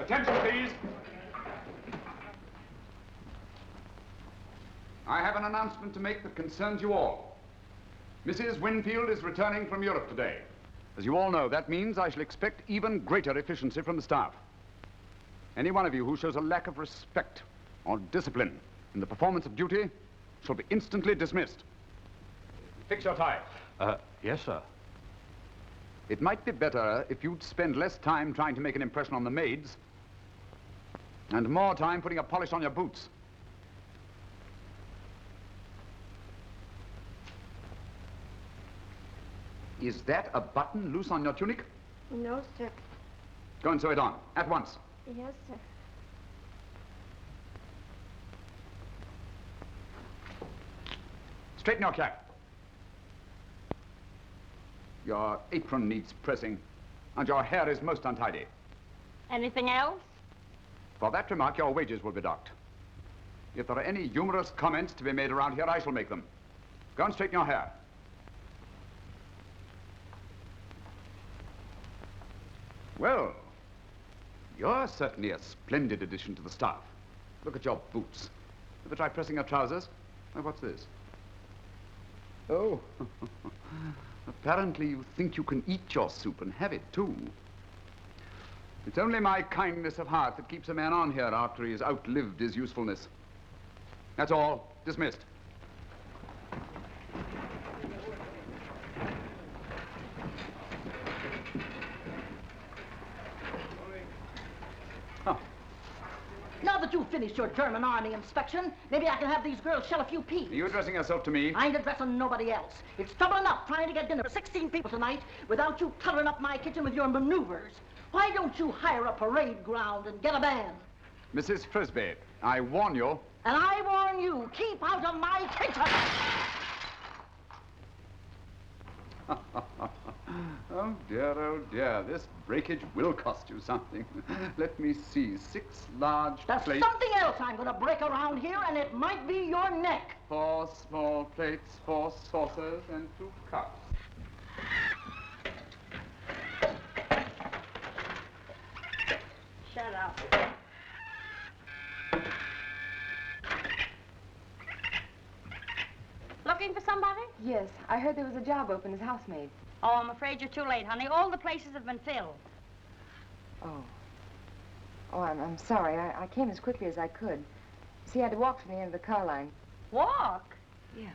Attention, please. I have an announcement to make that concerns you all. Mrs. Winfield is returning from Europe today. As you all know, that means I shall expect even greater efficiency from the staff. Any one of you who shows a lack of respect or discipline in the performance of duty shall be instantly dismissed. Fix your tie. Yes, sir. It might be better if you'd spend less time trying to make an impression on the maids and more time putting a polish on your boots. Is that a button loose on your tunic? No, sir. Go and sew it on, at once. Yes, sir. Straighten your cap. Your apron needs pressing, and your hair is most untidy. Anything else? For that remark, your wages will be docked. If there are any humorous comments to be made around here, I shall make them. Go and straighten your hair. Well, you're certainly a splendid addition to the staff. Look at your boots. Ever try pressing your trousers? Oh, what's this? Oh, apparently you think you can eat your soup and have it, too. It's only my kindness of heart that keeps a man on here after he has outlived his usefulness. That's all. Dismissed. Now that you've finished your German army inspection, maybe I can have these girls shell a few peas. Are you addressing yourself to me? I ain't addressing nobody else. It's trouble enough trying to get dinner for 16 people tonight without you cluttering up my kitchen with your maneuvers. Why don't you hire a parade ground and get a band? Mrs. Frisbee, I warn you. And I warn you, keep out of my kitchen! Oh dear, this breakage will cost you something. Let me see, 6 large There's plates. something else I'm gonna break around here, and it might be your neck. 4 small plates, 4 saucers, and 2 cups. Shut up. Looking for somebody? Yes, I heard there was a job open as housemaid. Oh, I'm afraid you're too late, honey. All the places have been filled. Oh. Oh, I'm sorry. I came as quickly as I could. See, I had to walk from the end of the car line. Walk? Yeah.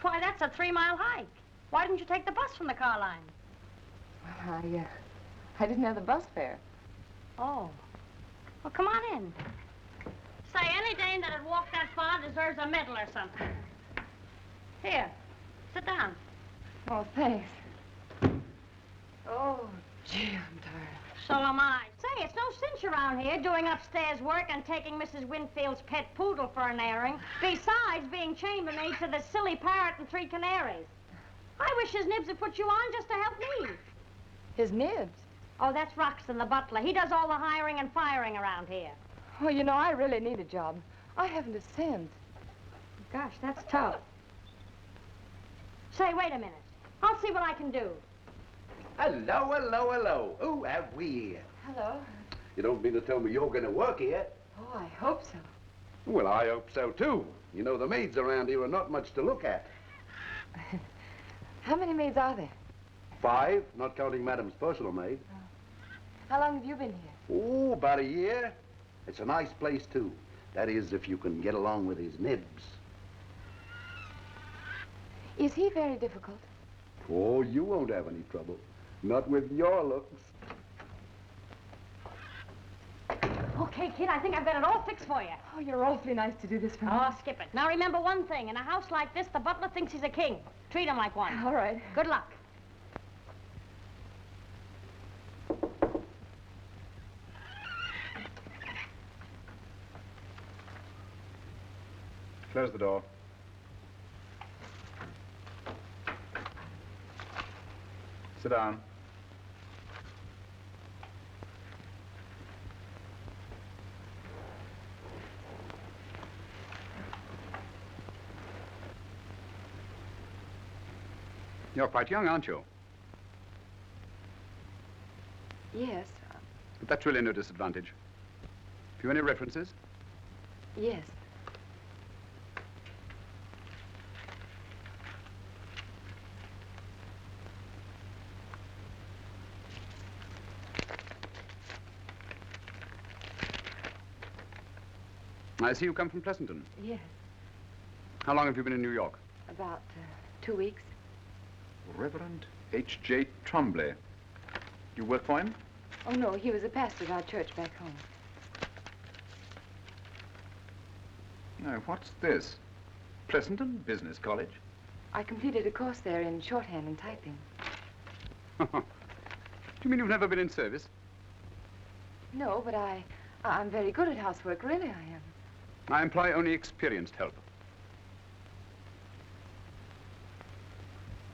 Why, that's a 3-mile hike. Why didn't you take the bus from the car line? Well, I didn't have the bus fare. Oh. Well, come on in. Say, any dame that had walked that far deserves a medal or something. Here, sit down. Oh, thanks. Oh, gee, I'm tired. So am I. Say, it's no cinch around here doing upstairs work and taking Mrs. Winfield's pet poodle for an airing, besides being chambermaid to the silly parrot and 3 canaries. I wish his nibs had put you on just to help me. His nibs? Oh, that's Wroxton, the butler. He does all the hiring and firing around here. Oh, you know, I really need a job. I haven't a cent. Gosh, that's tough. Say, wait a minute. I'll see what I can do. Hello. Who have we here? Hello. You don't mean to tell me you're going to work here? Oh, I hope so. Well, I hope so, too. You know, the maids around here are not much to look at. How many maids are there? 5, not counting Madam's personal maid. How long have you been here? Oh, about a year. It's a nice place, too. That is, if you can get along with his nibs. Is he very difficult? Oh, you won't have any trouble. Not with your looks. Okay, kid, I think I've got it all fixed for you. Oh, you're awfully nice to do this for me. Oh, skip it. Now, remember one thing. In a house like this, the butler thinks he's a king. Treat him like one. All right. Good luck. Close the door. Sit down. You're quite young, aren't you? Yes. But that's really no disadvantage. Have you any references? Yes. I see you come from Pleasanton. Yes. How long have you been in New York? About 2 weeks. Reverend H.J. Trombley. You work for him? Oh, no, he was a pastor at our church back home. No, what's this? Pleasanton Business College? I completed a course there in shorthand and typing. Do you mean you've never been in service? No, but I'm very good at housework, really I am. I employ only experienced help.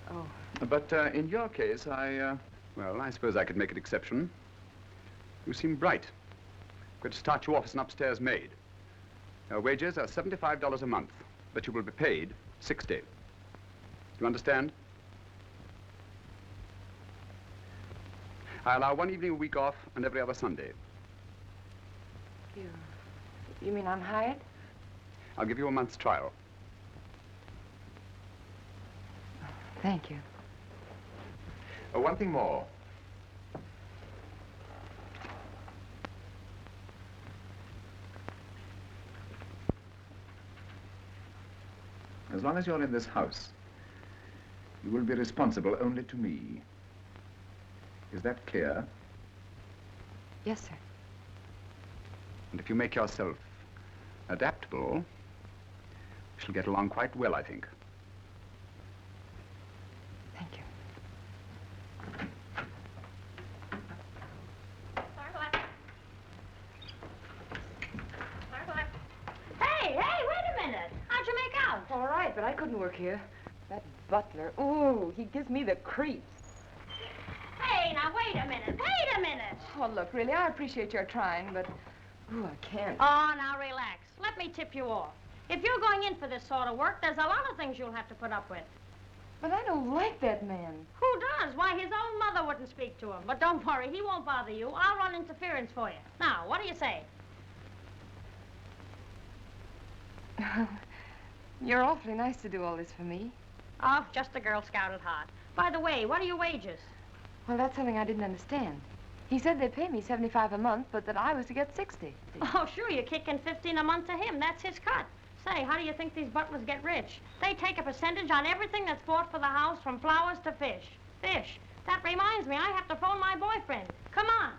Oh. But in your case, well, I suppose I could make an exception. You seem bright. I'm going to start you off as an upstairs maid. Your wages are $75 a month, but you will be paid $60. You understand? I allow one evening a week off and every other Sunday. You mean I'm hired? I'll give you a month's trial. Thank you. One thing more. As long as you're in this house, you will be responsible only to me. Is that clear? Yes, sir. And if you make yourself adaptable, we shall get along quite well, I think. Thank you. Hey, wait a minute. How'd you make out? All right, but I couldn't work here. That Butler, ooh, he gives me the creeps. Hey, now wait a minute. Oh, look, really, I appreciate your trying, but, ooh, I can't. Oh, now relax. Let me tip you off. If you're going in for this sort of work, there's a lot of things you'll have to put up with. But I don't like that man. Who does? Why, his own mother wouldn't speak to him. But don't worry, he won't bother you. I'll run interference for you. Now, what do you say? You're awfully nice to do all this for me. Oh, just a Girl Scout at heart. By the way, what are your wages? Well, that's something I didn't understand. He said they'd pay me $75 a month, but that I was to get $60. Oh, sure, you're kicking $15 a month to him. That's his cut. Say, how do you think these butlers get rich? They take a percentage on everything that's bought for the house, from flowers to fish. Fish. That reminds me, I have to phone my boyfriend. Come on.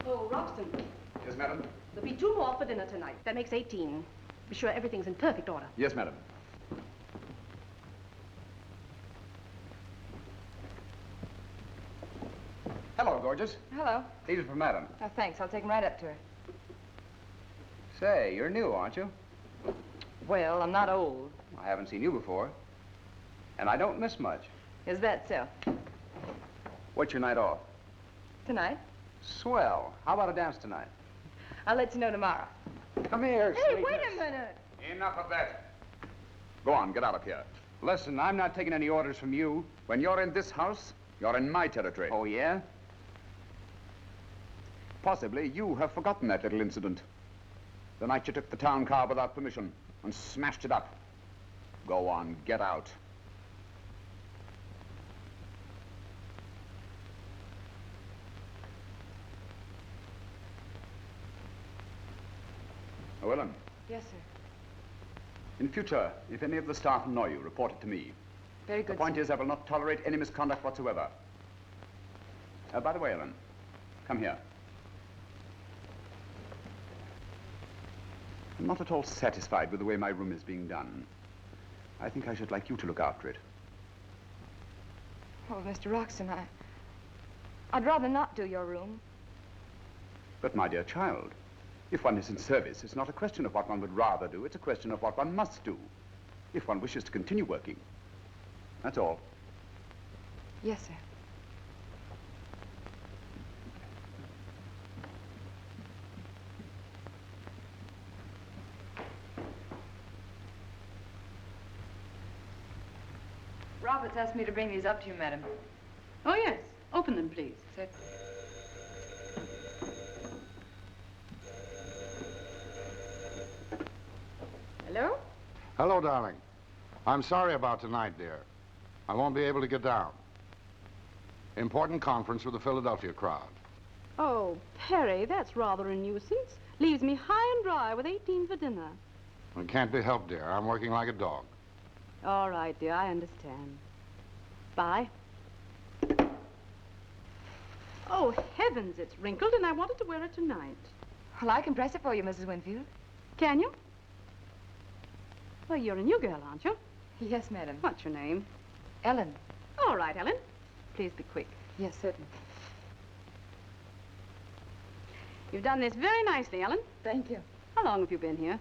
Oh, Wroxton, Yes, madam? there'll be 2 more for dinner tonight. That makes 18. Be sure everything's in perfect order. Yes, madam. Hello, gorgeous. Hello. These are for madam. Oh, thanks. I'll take them right up to her. Say, you're new, aren't you? Well, I'm not old. I haven't seen you before. And I don't miss much. Is that so? What's your night off? Tonight? Swell. How about a dance tonight? I'll let you know tomorrow. Come here, Hey, sweetness. wait a minute. Enough of that. Go on, get out of here. Listen, I'm not taking any orders from you. When you're in this house, you're in my territory. Oh, yeah? Possibly you have forgotten that little incident. The night you took the town car without permission and smashed it up. Go on, get out. Oh, Ellen. Yes, sir. In future, if any of the staff annoy you, report it to me. Very good, The point sir. is, I will not tolerate any misconduct whatsoever. By the way, Ellen, come here. I'm not at all satisfied with the way my room is being done. I think I should like you to look after it. Oh, Mr. Wroxton, I'd rather not do your room. But, my dear child, if one is in service, it's not a question of what one would rather do, it's a question of what one must do, if one wishes to continue working. That's all. Yes, sir. Roberts asked me to bring these up to you, madam. Oh, yes. Open them, please. Said... Hello? Hello, darling. I'm sorry about tonight, dear. I won't be able to get down. Important conference with the Philadelphia crowd. Oh, Perry, that's rather a nuisance. Leaves me high and dry with 18 for dinner. It can't be helped, dear. I'm working like a dog. All right, dear, I understand. Bye. Oh, heavens, it's wrinkled, and I wanted to wear it tonight. Well, I can press it for you, Mrs. Winfield. Can you? Well, you're a new girl, aren't you? Yes, madam. What's your name? Ellen. All right, Ellen. Please be quick. Yes, certainly. You've done this very nicely, Ellen. Thank you. How long have you been here?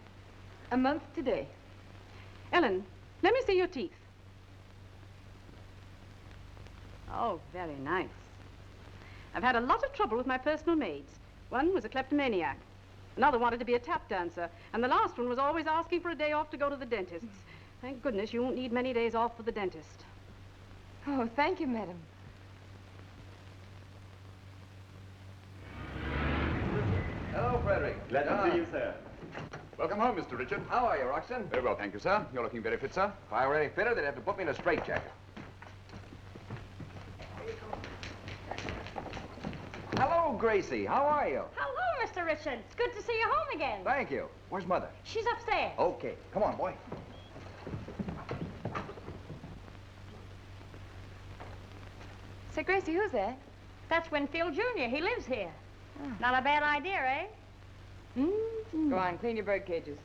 A month today. Ellen, let me see your teeth. Oh, very nice. I've had a lot of trouble with my personal maids. One was a kleptomaniac. Another wanted to be a tap dancer. And the last one was always asking for a day off to go to the dentist's. Thank goodness you won't need many days off for the dentist. Oh, thank you, madam. Hello, Frederick. Glad to see you, sir. Welcome home, Mr. Richard. How are you, Wroxton? Very well, thank you, sir. You're looking very fit, sir. If I were any fitter, they'd have to put me in a straitjacket. Hello, Gracie. How are you? Hello, Mr. Richard. It's good to see you home again. Thank you. Where's Mother? She's upstairs. Okay. Come on, boy. Say, Gracie, who's that? That's Winfield Jr. He lives here. Not a bad idea, eh? Go on, clean your bird cages.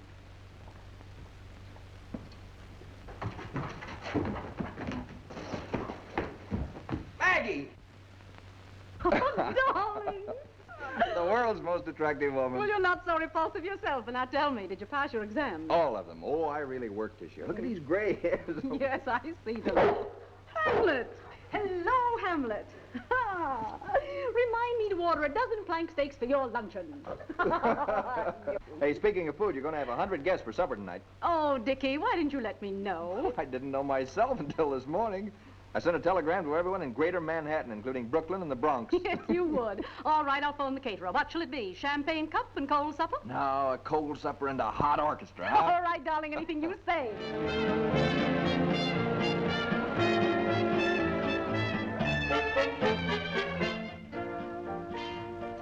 Maggie! Oh, darling. The world's most attractive woman. Well, you're not so repulsive yourself. And now tell me, did you pass your exam? All of them. Oh, I really worked this year. Look at these gray hairs. Yes, I see them. Hamlet! Hello, Hamlet. Remind me to order a dozen plank steaks for your luncheon. Hey, speaking of food, you're going to have 100 guests for supper tonight. Oh, Dickie, why didn't you let me know? I didn't know myself until this morning. I sent a telegram to everyone in Greater Manhattan, including Brooklyn and the Bronx. Yes, you would. All right, I'll phone the caterer. What shall it be? Champagne cup and cold supper? No, a cold supper and a hot orchestra, huh? All right, darling, anything you say.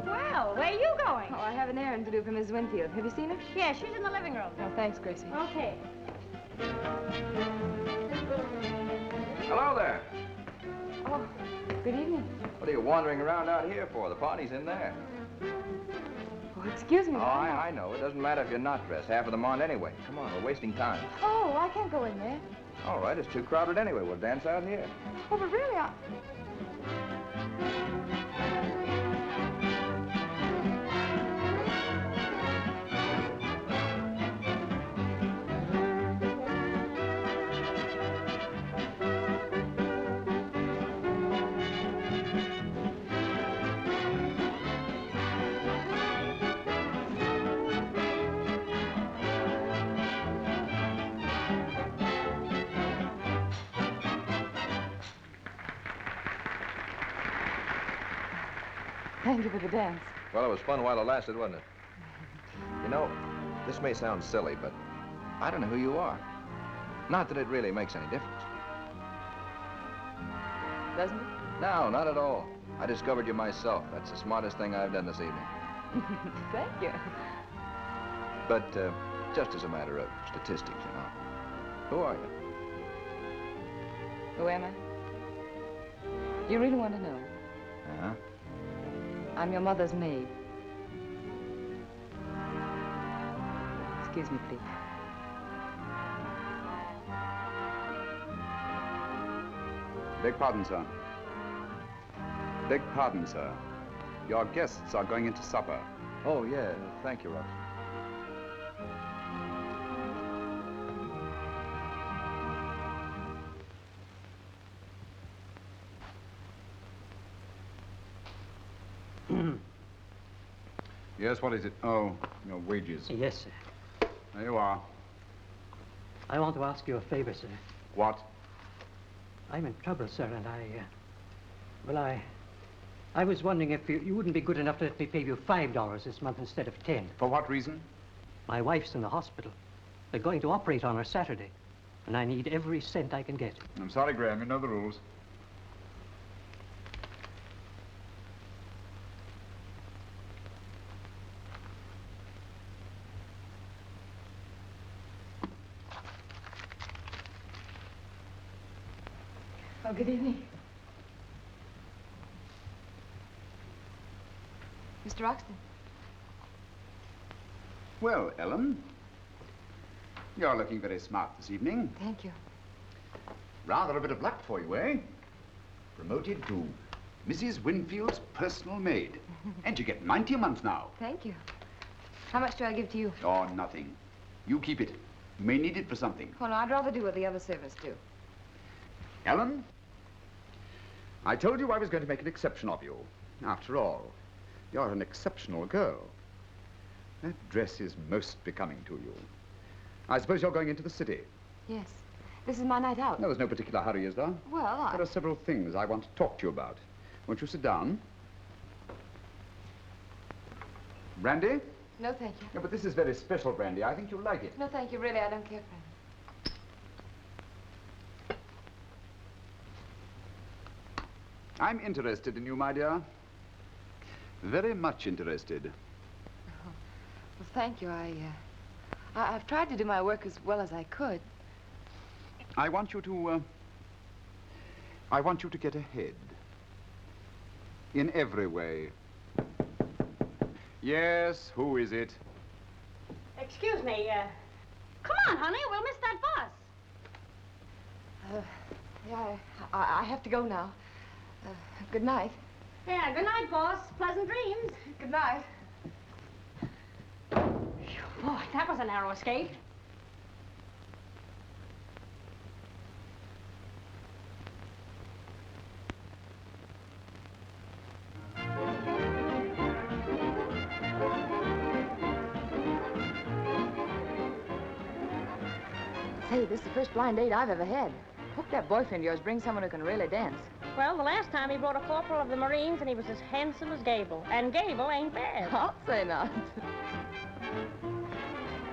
Well, where are you going? Oh, I have an errand to do for Mrs. Winfield. Have you seen her? Yeah, she's in the living room. Oh, thanks, Gracie. Okay. Hello there. Oh, good evening. What are you wandering around out here for? The party's in there. Oh, excuse me. Oh, I know. It doesn't matter if you're not dressed. Half of them aren't anyway. Come on, we're wasting time. Oh, I can't go in there. All right, it's too crowded anyway. We'll dance out here. Oh, but really, Thank you for the dance. Well, it was fun while it lasted, wasn't it? You know, this may sound silly, but I don't know who you are. Not that it really makes any difference. Doesn't it? No, not at all. I discovered you myself. That's the smartest thing I've done this evening. Thank you. But just as a matter of statistics, you know. Who are you? Who am I? You really want to know? Uh-huh. I'm your mother's maid. Excuse me, please. Beg pardon, sir. Beg pardon, sir. Your guests are going into supper. Oh, yeah. Thank you, Ruth. Yes, what is it? Oh, your wages. Yes, sir. There you are. I want to ask you a favor, sir. What? I'm in trouble, sir, and I was wondering if you wouldn't be good enough to let me pay you $5 this month instead of 10. For what reason? My wife's in the hospital. They're going to operate on her Saturday, and I need every cent I can get. I'm sorry, Graham. You know the rules. Oh, good evening. Mr. Wroxton. Well, Ellen, you're looking very smart this evening. Thank you. Rather a bit of luck for you, eh? Promoted to Mrs. Winfield's personal maid. And you get 90 a month now. Thank you. How much do I give to you? Oh, nothing. You keep it. You may need it for something. Oh, no, I'd rather do what the other servants do. Ellen, I told you I was going to make an exception of you. After all, you're an exceptional girl. That dress is most becoming to you. I suppose you're going into the city. Yes. This is my night out. No, there's no particular hurry, is there? Well, There are several things I want to talk to you about. Won't you sit down? Brandy? No, thank you. No, but this is very special brandy. I think you'll like it. No, thank you. Really, I don't care for it. I'm interested in you, my dear. Very much interested. Well, thank you. I've tried to do my work as well as I could. I want you to get ahead. In every way. Yes, who is it? Excuse me, come on, honey, we'll miss that bus. Yeah, I have to go now. Good night. Yeah, good night, boss. Pleasant dreams. Good night. Boy, that was a narrow escape. Say, this is the first blind date I've ever had. Hope that boyfriend of yours brings someone who can really dance. Well, the last time he brought a corporal of the Marines, and he was as handsome as Gable. And Gable ain't bad. I'll say not.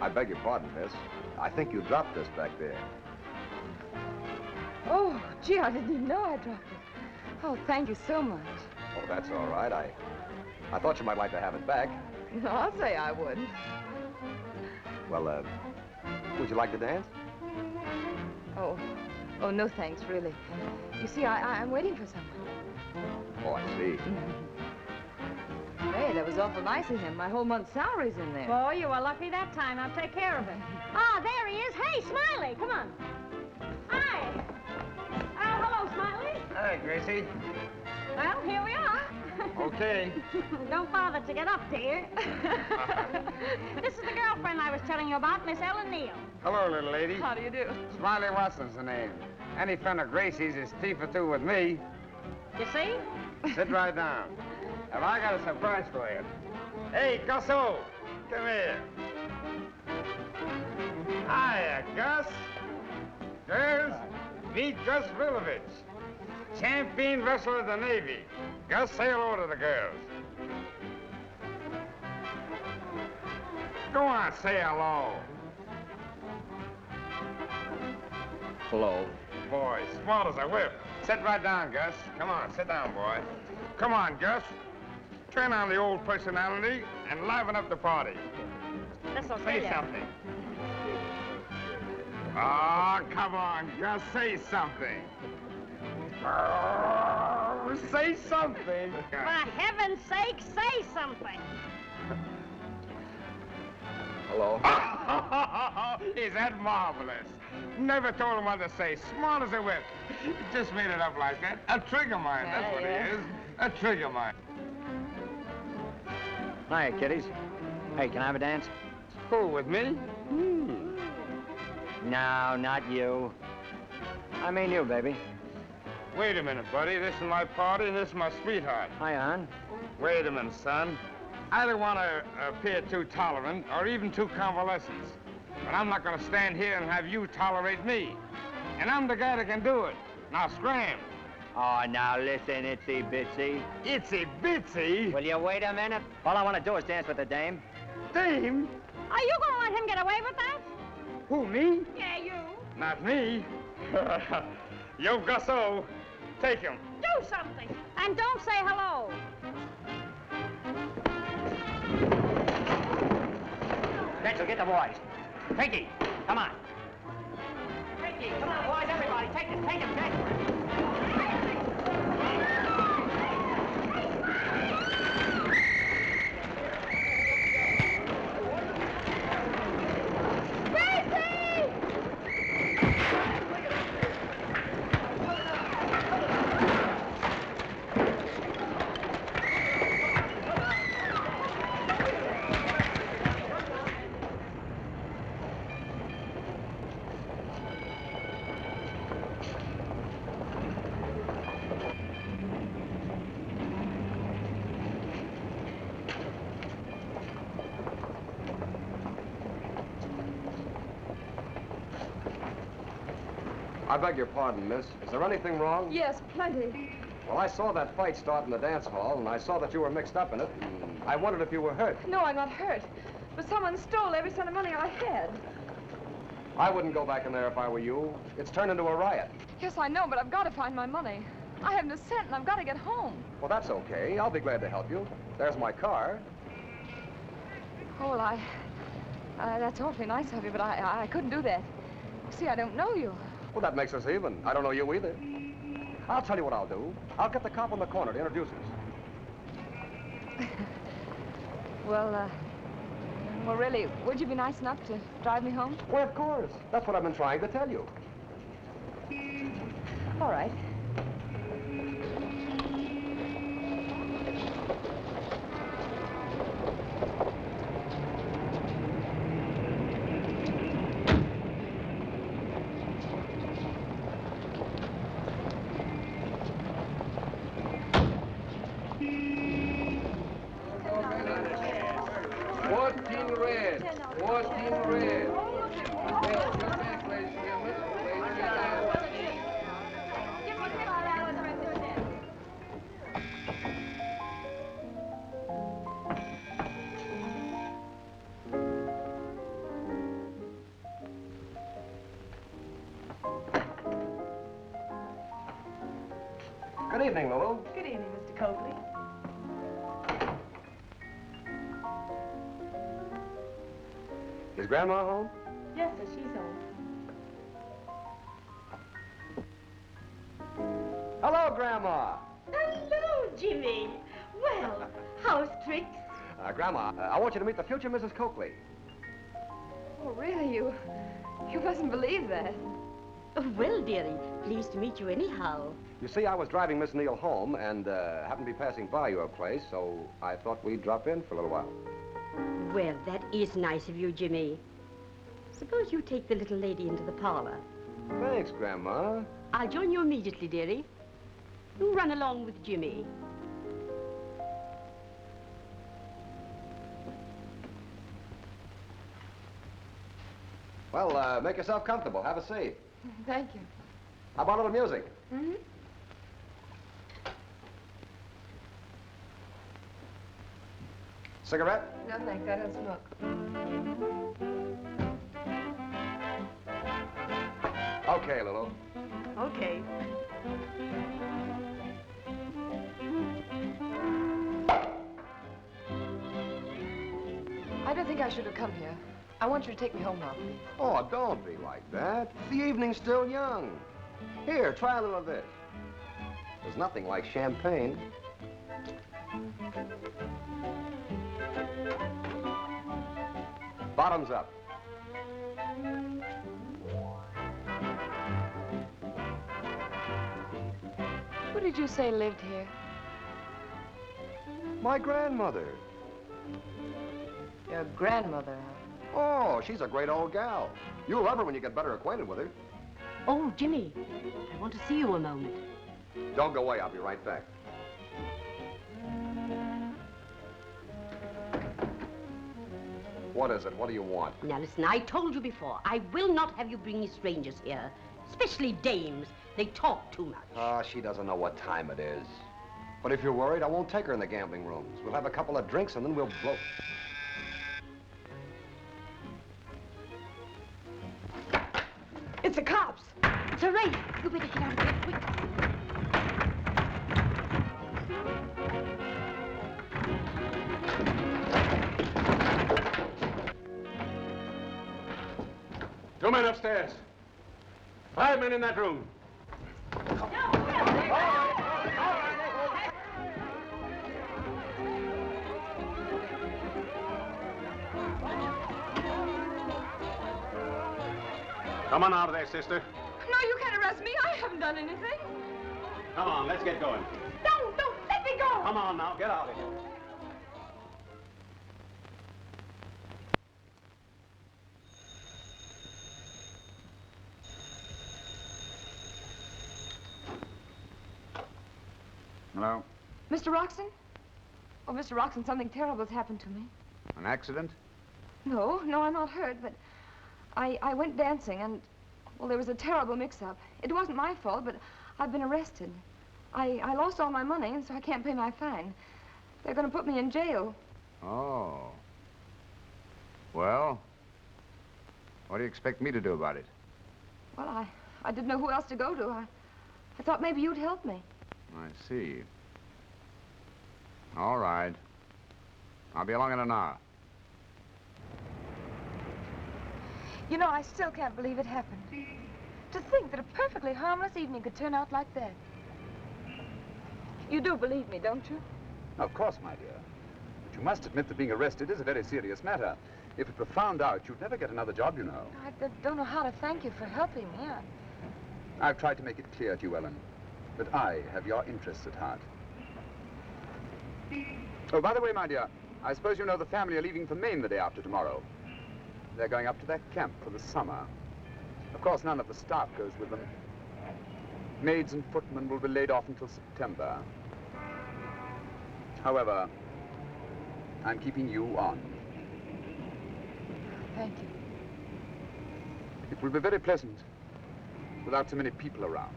I beg your pardon, miss. I think you dropped this back there. Oh, gee, I didn't even know I dropped it. Oh, thank you so much. Oh, that's all right. I thought you might like to have it back. No, I'll say I would. Well, would you like to dance? Oh, no thanks, really. You see, I'm waiting for someone. Oh, I see. Hey, that was awful nice of him. My whole month's salary's in there. Boy, you were lucky that time. I'll take care of it. Ah, there he is. Hey, Smiley, come on. Hi. Hello, Smiley. Hi, Gracie. Well, here we are. Okay. Don't bother to get up, dear. This is the girlfriend I was telling you about, Miss Ellen Neal. Hello, little lady. How do you do? Smiley Watson's the name. Any friend of Gracie's is teeth for two with me. You see? Sit right down. Have I got a surprise for you? Hey, Gusso, come here. Hiya, Gus. Girls, meet Gus Rilovich, champion wrestler of the Navy. Gus, say hello to the girls. Go on, say hello. Hello. Boy, smart as a whip. Sit right down, Gus. Come on, sit down, boy. Come on, Gus. Turn on the old personality and liven up the party. This'll Say something. Oh, come on, Gus. Say something. Oh, say something. For heaven's sake, say something. Hello. Is that marvelous? Never told him what to say. Smart as a whip. He just made it up like that. A trigger mind, that's what he is. A trigger mind. Hi, kiddies. Hey, can I have a dance? Who, with me? No, not you. I mean you, baby. Wait a minute, buddy. This is my party, and this is my sweetheart. Hi, hon. Wait a minute, son. I don't want to appear too tolerant or even too convalescent. But I'm not going to stand here and have you tolerate me. And I'm the guy that can do it. Now scram. Oh, now listen, Itsy Bitsy. Itsy Bitsy? Will you wait a minute? All I want to do is dance with the dame. Dame? Are you going to let him get away with that? Who, me? Yeah, you. Not me. Yo, Gusso. Take him. Do something. And don't say hello. Rachel, get the boys. Pinky, come on. Pinky, come on, boys, everybody. Take him, take him, take him. I beg your pardon, miss. Is there anything wrong? Yes, plenty. Well, I saw that fight start in the dance hall, and I saw that you were mixed up in it. And I wondered if you were hurt. No, I'm not hurt. But someone stole every cent of money I had. I wouldn't go back in there if I were you. It's turned into a riot. Yes, I know, but I've got to find my money. I haven't a cent, and I've got to get home. Well, that's okay. I'll be glad to help you. There's my car. Oh, well, that's awfully nice of you, but I couldn't do that. See, I don't know you. Well, that makes us even. I don't know you either. I'll tell you what I'll do. I'll get the cop on the corner to introduce us. Well, really, would you be nice enough to drive me home? Why, of course. That's what I've been trying to tell you. All right. Good evening, Lulu. Good evening, Mr. Coakley. Is Grandma home? Yes, sir, she's home. Hello, Grandma. Hello, Jimmy. Well, how's tricks? Grandma, I want you to meet the future Mrs. Coakley. Oh, really? You mustn't believe that. Well, dearie, pleased to meet you anyhow. You see, I was driving Miss Neal home and happened to be passing by your place, so I thought we'd drop in for a little while. Well, that is nice of you, Jimmy. Suppose you take the little lady into the parlor. Thanks, Grandma. I'll join you immediately, dearie. You run along with Jimmy. Well, make yourself comfortable. Have a seat. Thank you. How about a little music? Mm-hmm. Cigarette? No, thanks. I don't smoke. Okay, Lulu. Okay. I don't think I should have come here. I want you to take me home now, please. Oh, don't be like that. The evening's still young. Here, try a little of this. There's nothing like champagne. Bottoms up. Who did you say lived here? My grandmother. Your grandmother, huh? Oh, she's a great old gal. You'll love her when you get better acquainted with her. Oh, Jimmy, I want to see you a moment. Don't go away. I'll be right back. What is it? What do you want? Now, listen, I told you before, I will not have you bringing strangers here. Especially dames. They talk too much. Ah, she doesn't know what time it is. But if you're worried, I won't take her in the gambling rooms. We'll have a couple of drinks and then we'll blow. It's the cops. It's a raid. You better get out of here quick. Two men upstairs. 5 men in that room. Come on out of there, sister. No, you can't arrest me. I haven't done anything. Come on, let's get going. Don't, let me go. Come on now, get out of here. Hello? Mr. Wroxton? Oh, Mr. Wroxton, something terrible has happened to me. An accident? No, I'm not hurt, but I went dancing and, well, there was a terrible mix-up. It wasn't my fault, but I've been arrested. I lost all my money, and so I can't pay my fine. They're going to put me in jail. Oh. Well, what do you expect me to do about it? Well, I didn't know who else to go to. I thought maybe you'd help me. I see. All right. I'll be along in an hour. You know, I still can't believe it happened. To think that a perfectly harmless evening could turn out like that. You do believe me, don't you? Of course, my dear. But you must admit that being arrested is a very serious matter. If it were found out, you'd never get another job, you know. I don't know how to thank you for helping me. I've tried to make it clear to you, Ellen, that I have your interests at heart. Oh, by the way, my dear, I suppose you know the family are leaving for Maine the day after tomorrow. They're going up to their camp for the summer. Of course, none of the staff goes with them. Maids and footmen will be laid off until September. However, I'm keeping you on. Thank you. It will be very pleasant without so many people around.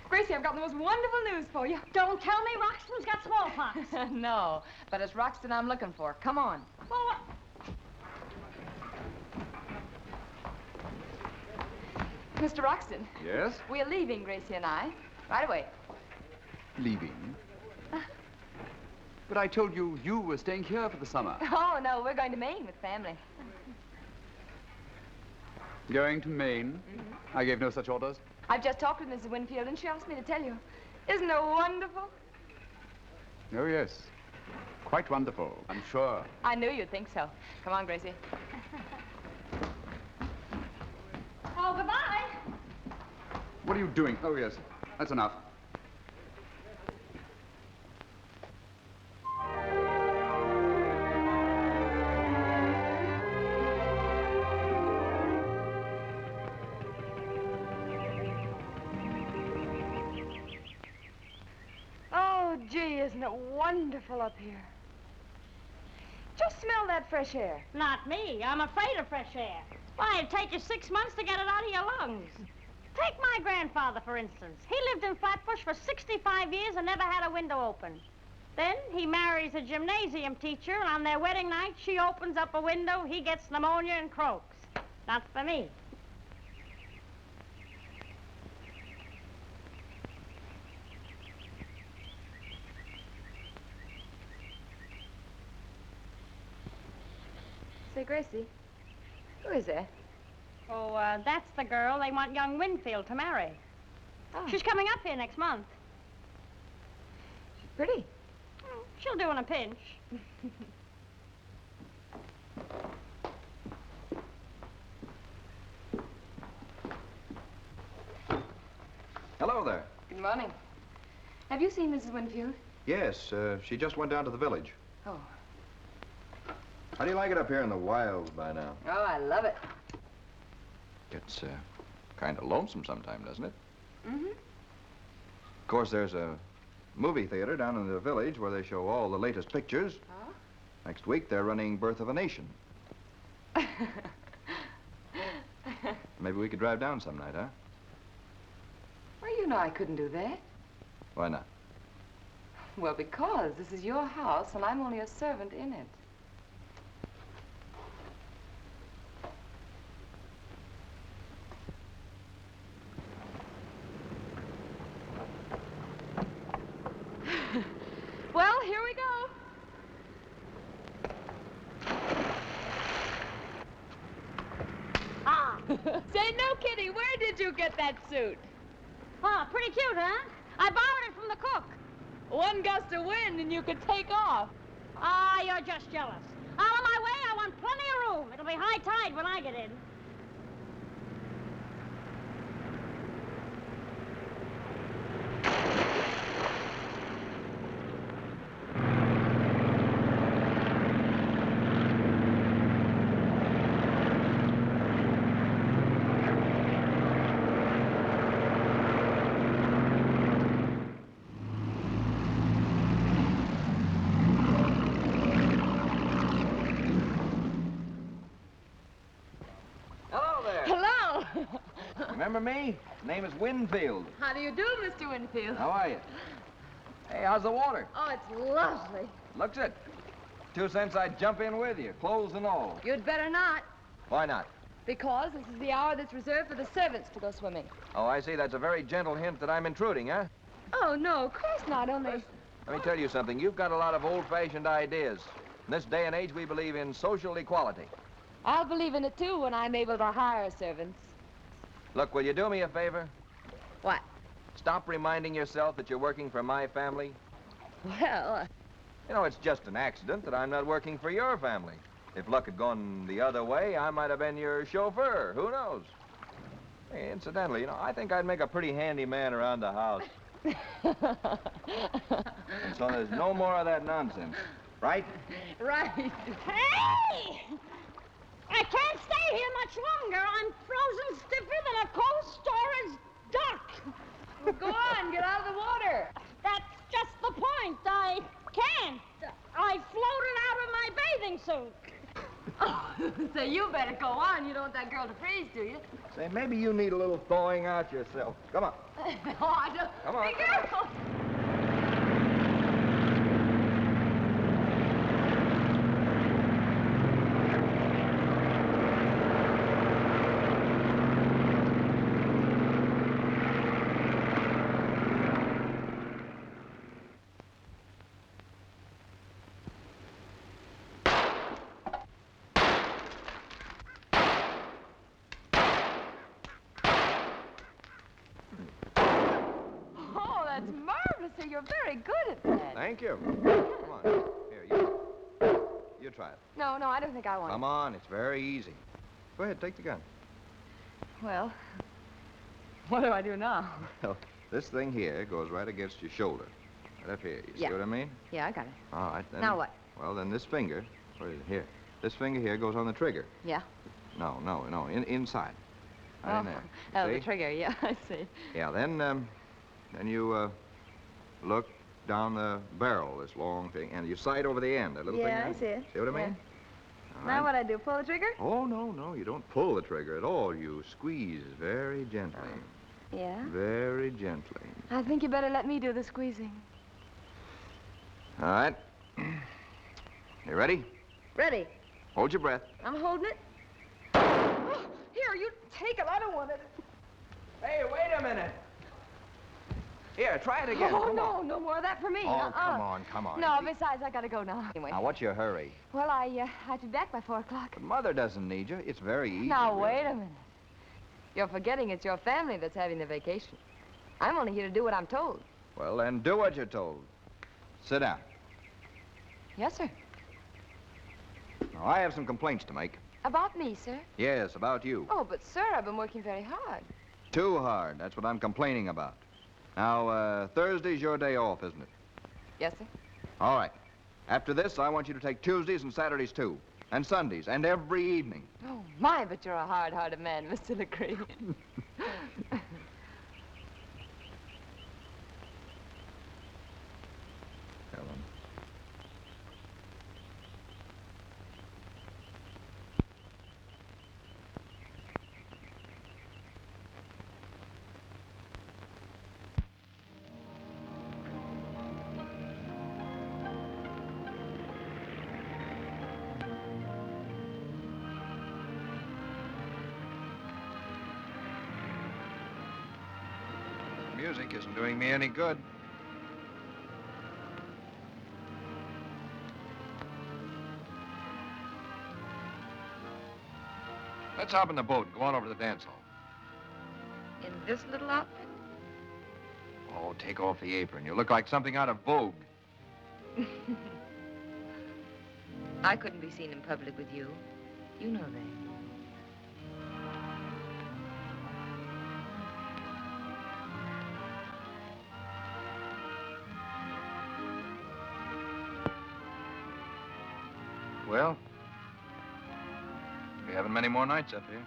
Gracie, I've got the most wonderful news for you. Don't tell me Wroxton's got smallpox. No, but it's Wroxton I'm looking for. Come on. Well, what? Mr. Wroxton. Yes? We're leaving, Gracie and I. Right away. Leaving? But I told you you were staying here for the summer. Oh, no, we're going to Maine with family. Going to Maine? I gave no such orders. I've just talked with Mrs. Winfield, and she asked me to tell you. Isn't it wonderful? Oh, yes. Quite wonderful, I'm sure. I knew you'd think so. Come on, Gracie. Oh, goodbye. What are you doing? Oh, yes. That's enough. Gee, isn't it wonderful up here? Just smell that fresh air. Not me. I'm afraid of fresh air. Why, it'd take you 6 months to get it out of your lungs. Take my grandfather, for instance. He lived in Flatbush for 65 years and never had a window open. Then he marries a gymnasium teacher, and on their wedding night, she opens up a window, he gets pneumonia and croaks. Not for me. Say, Gracie, who is that? Oh, that's the girl they want young Winfield to marry. Oh. She's coming up here next month. She's pretty. She'll do in a pinch. Hello there. Good morning. Have you seen Mrs. Winfield? Yes, she just went down to the village. Oh. How do you like it up here in the wilds by now? Oh, I love it. It's kind of lonesome sometime, doesn't it? Mm-hmm. Of course, there's a movie theater down in the village where they show all the latest pictures. Oh? Next week, they're running Birth of a Nation. Maybe we could drive down some night, huh? Well, you know I couldn't do that. Why not? Well, because this is your house and I'm only a servant in it. Well, here we go. Ah. Say, no kidding, where did you get that suit? Oh, pretty cute, huh? I borrowed it from the cook. One gust of wind and you could take off. Ah, you're just jealous. Out of my way, I want plenty of room. It'll be high tide when I get in. Remember me? Name is Winfield. How do you do, Mr. Winfield? How are you? Hey, how's the water? Oh, it's lovely. Looks it. 2 cents I'd jump in with you, clothes and all. You'd better not, Why not? because this is the hour that's reserved for the servants to go swimming. Oh, I see. That's a very gentle hint that I'm intruding, huh? Oh, no, of course not, only... Let me tell you something. You've got a lot of old-fashioned ideas. In this day and age, we believe in social equality. I'll believe in it, too, when I'm able to hire servants. Look, will you do me a favor? What? Stop reminding yourself that you're working for my family. Well, You know, it's just an accident that I'm not working for your family. If luck had gone the other way, I might have been your chauffeur. Who knows? Hey, incidentally, you know, I think I'd make a pretty handy man around the house. And so there's no more of that nonsense, right? Right. Hey! I can't stay here much longer. I'm frozen stiffer than a cold storage duck. Well, go on, get out of the water. That's just the point. I can't. I floated out of my bathing suit. Oh, say, you better go on. You don't want that girl to freeze, do you? Say, maybe you need a little thawing out yourself. Come on. Oh, I don't. Come on. Be careful. You're very good at that. Thank you. Come on. Here, you try it. No, I don't think I want Come on, it's very easy. Go ahead, take the gun. Well, what do I do now? Well, this thing here goes right against your shoulder. Right up here. You see what I mean? Yeah, I got it. All right, then. Now what? Well, then this finger, where is it? Here. This finger here goes on the trigger. Yeah. No, inside. Right in there. Oh, See? the trigger, yeah, I see. Yeah, then you, look down the barrel, this long thing, and you sight over the end, that little thing. Yeah, I see it. See what I mean? All Now right. what I do, pull the trigger? Oh, no, you don't pull the trigger at all. You squeeze very gently. Yeah? Very gently. I think you better let me do the squeezing. All right. You ready? Ready. Hold your breath. I'm holding it. Oh, here, you take it. I don't want it. Hey, wait a minute. Here, try it again. Oh, Come on. no more of that for me. Oh, come on. No, besides, I gotta go now. Anyway. Now, what's your hurry? Well, I'll be back by 4 o'clock. But Mother doesn't need you. It's very easy. Now, really. wait a minute. You're forgetting it's your family that's having the vacation. I'm only here to do what I'm told. Well, then do what you're told. Sit down. Yes, sir. Now, I have some complaints to make. About me, sir? Yes, about you. Oh, but, sir, I've been working very hard. Too hard. That's what I'm complaining about. Now, Thursday's your day off, isn't it? Yes, sir. All right. After this, I want you to take Tuesdays and Saturdays, too. And Sundays, and every evening. Oh, my, but you're a hard-hearted man, Mr. LeCree. music isn't doing me any good. Let's hop in the boat and go on over to the dance hall. In this little outfit? Oh, take off the apron. You look like something out of Vogue. I couldn't be seen in public with you. You know that. Well, we haven't many more nights up here.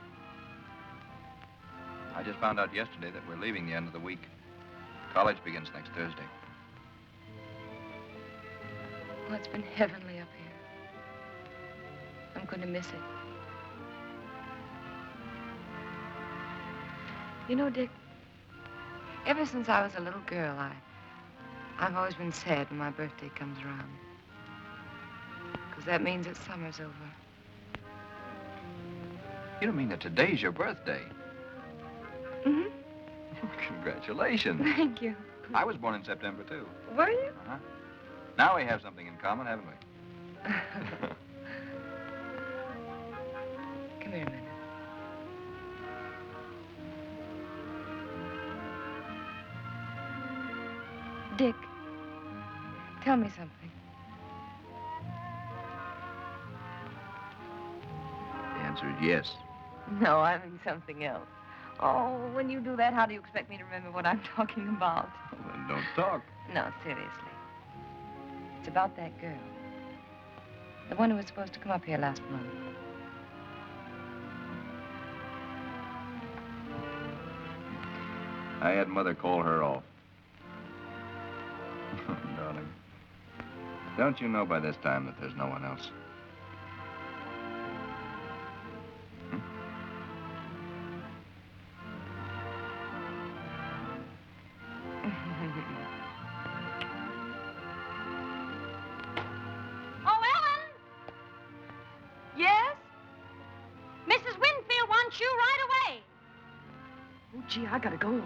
I just found out yesterday that we're leaving the end of the week. College begins next Thursday. Oh, it's been heavenly up here. I'm going to miss it. You know, Dick, ever since I was a little girl, I've always been sad when my birthday comes around. Because that means that summer's over. You don't mean that today's your birthday? Mm-hmm. Congratulations. Thank you. I was born in September, too. Were you? Uh-huh. Now we have something in common, haven't we? Come here a minute. Dick, tell me something. The answer is yes. No, I mean something else. Oh, when you do that, how do you expect me to remember what I'm talking about? Well, then don't talk. No, seriously. It's about that girl. The one who was supposed to come up here last month. I had Mother call her off. Darling, don't you know by this time that there's no one else? Oh, Ellen! Yes? Mrs. Winfield wants you right away. Oh, gee, I gotta go.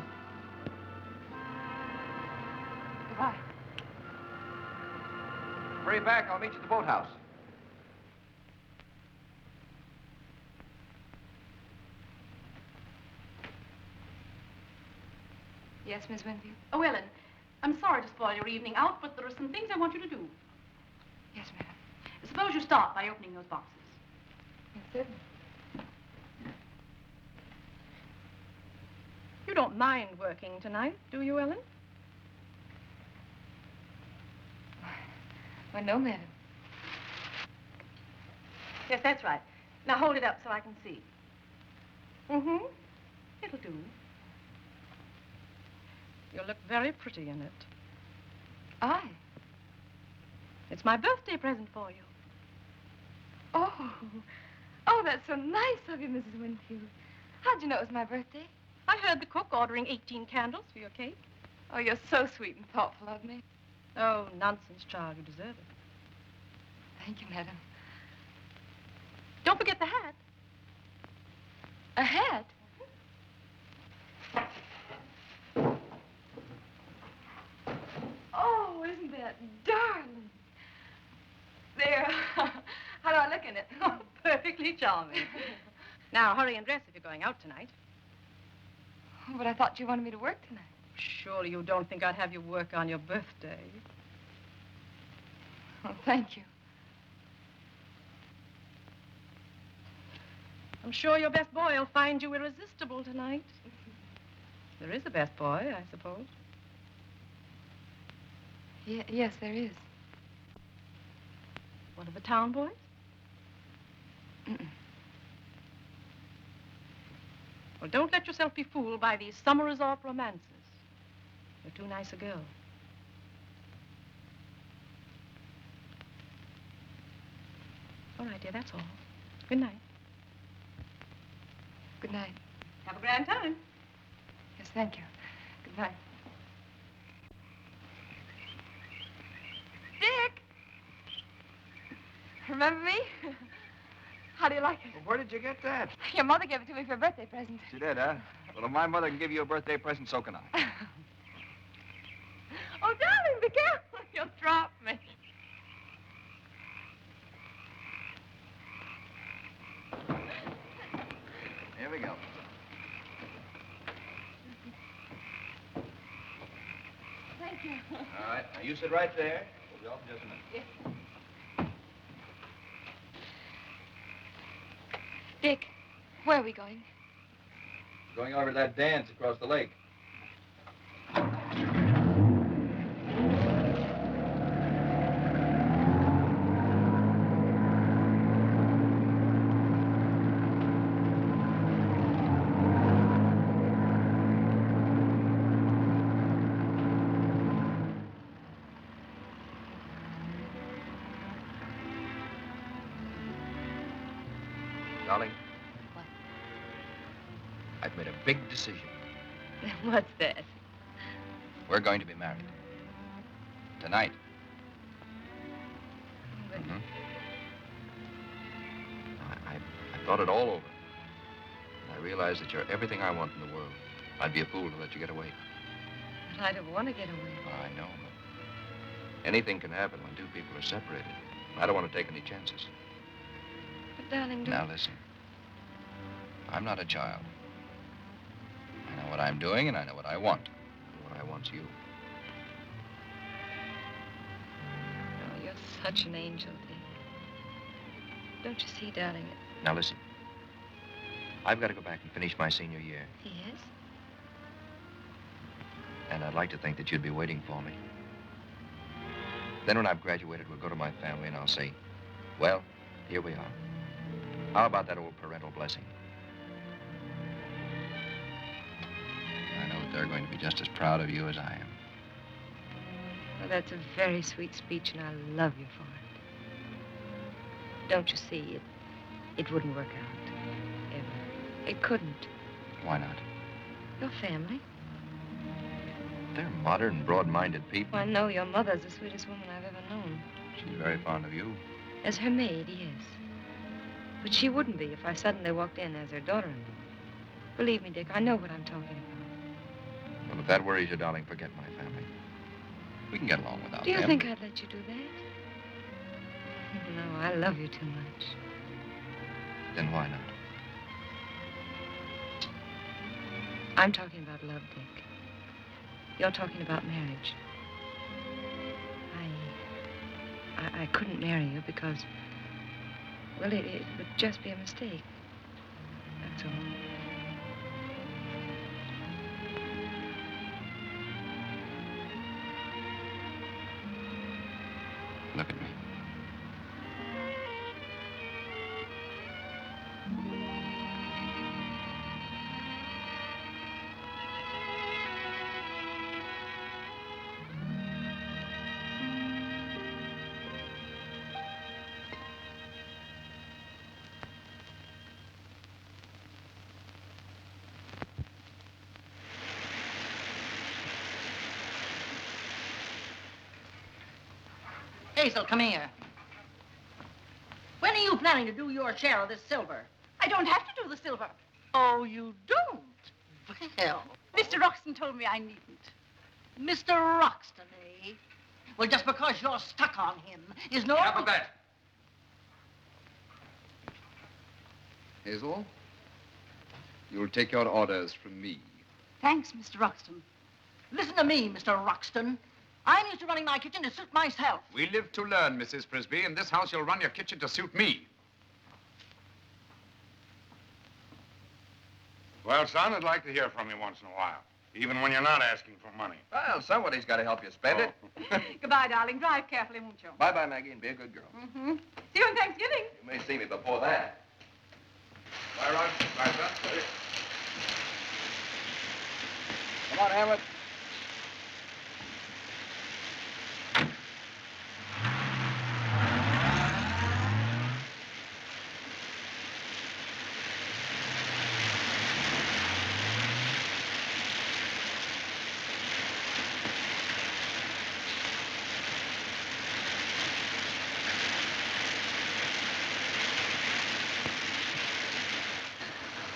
Goodbye. Hurry back. I'll meet you at the boathouse. Yes, Miss Winfield? Oh, Ellen, I'm sorry to spoil your evening out, but there are some things I want you to do. Yes, madam. Suppose you start by opening those boxes. Yes, certainly. You don't mind working tonight, do you, Ellen? Why, no, madam. Yes, that's right. Now hold it up so I can see. Mm-hmm. It'll do. You'll look very pretty in it. I? It's my birthday present for you. Oh. Oh, that's so nice of you, Mrs. Winfield. How'd you know it was my birthday? I heard the cook ordering 18 candles for your cake. Oh, you're so sweet and thoughtful of me. Oh, nonsense, child. You deserve it. Thank you, madam. Don't forget the hat. A hat? Oh, isn't that darling? There. How do I look in it? Oh, perfectly charming. Now, hurry and dress if you're going out tonight. Oh, but I thought you wanted me to work tonight. Surely you don't think I'd have you work on your birthday. Oh, thank you. I'm sure your best boy will find you irresistible tonight. There is a best boy, I suppose. Yes, there is. One of the town boys? Mm-mm. Well, don't let yourself be fooled by these summer resort romances. You're too nice a girl. All right, dear, that's all. Good night. Good night. Have a grand time. Yes, thank you. Good night. Dick! Remember me? How do you like it? Well, where did you get that? Your mother gave it to me for a birthday present. She did, huh? Well, if my mother can give you a birthday present, so can I. Oh, darling, be careful. You'll drop me. Here we go. Thank you. All right, now you sit right there. We'll be off in just a minute. Yes. Dick, where are we going? Going over to that dance across the lake. Darling. What? I've made a big decision. What's that? We're going to be married. Tonight. Mm-hmm. I thought it all over. And I realized that you're everything I want in the world. I'd be a fool to let you get away. But I don't want to get away. Oh, I know, but anything can happen when two people are separated. I don't want to take any chances. But, darling, Now, listen. I'm not a child. I know what I'm doing, and I know what I want. And what I want's you. Oh, you're such an angel, Dick. Don't you see, darling? Now, listen. I've got to go back and finish my senior year. Yes? And I'd like to think that you'd be waiting for me. Then when I've graduated, we'll go to my family, and I'll say, well, here we are. How about that old parental blessing? I know that they're going to be just as proud of you as I am. Well, that's a very sweet speech, and I love you for it. Don't you see, it wouldn't work out, ever. It couldn't. Why not? Your family. They're modern, broad-minded people. I know your mother's the sweetest woman I've ever known. She's very fond of you. As her maid, yes. But she wouldn't be if I suddenly walked in as her daughter-in-law. Believe me, Dick, I know what I'm talking about. Well, if that worries you, darling, forget my family. We can get along without Do you them. think I'd let you do that? No, I love you too much. Then why not? I'm talking about love, Dick. You're talking about marriage. I couldn't marry you because, well, it would just be a mistake. That's all. Look at me. Basil, come here. When are you planning to do your share of this silver? I don't have to do the silver. Oh, you don't? Well, Mr. Wroxton told me I needn't. Mr. Wroxton, eh? Well, just because you're stuck on him is no... Enough of that. Hazel, you'll take your orders from me. Thanks, Mr. Wroxton. Listen to me, Mr. Wroxton. I'm used to running my kitchen to suit myself. We live to learn, Mrs. Frisbee. In this house, you'll run your kitchen to suit me. Well, son, I'd like to hear from you once in a while, even when you're not asking for money. Well, somebody's got to help you spend it. Goodbye, darling. Drive carefully, won't you? Bye-bye, Maggie, and be a good girl. Mm-hmm. See you on Thanksgiving. You may see me before that. Bye, Rod. Bye, son. Ready? Come on, Hamlet.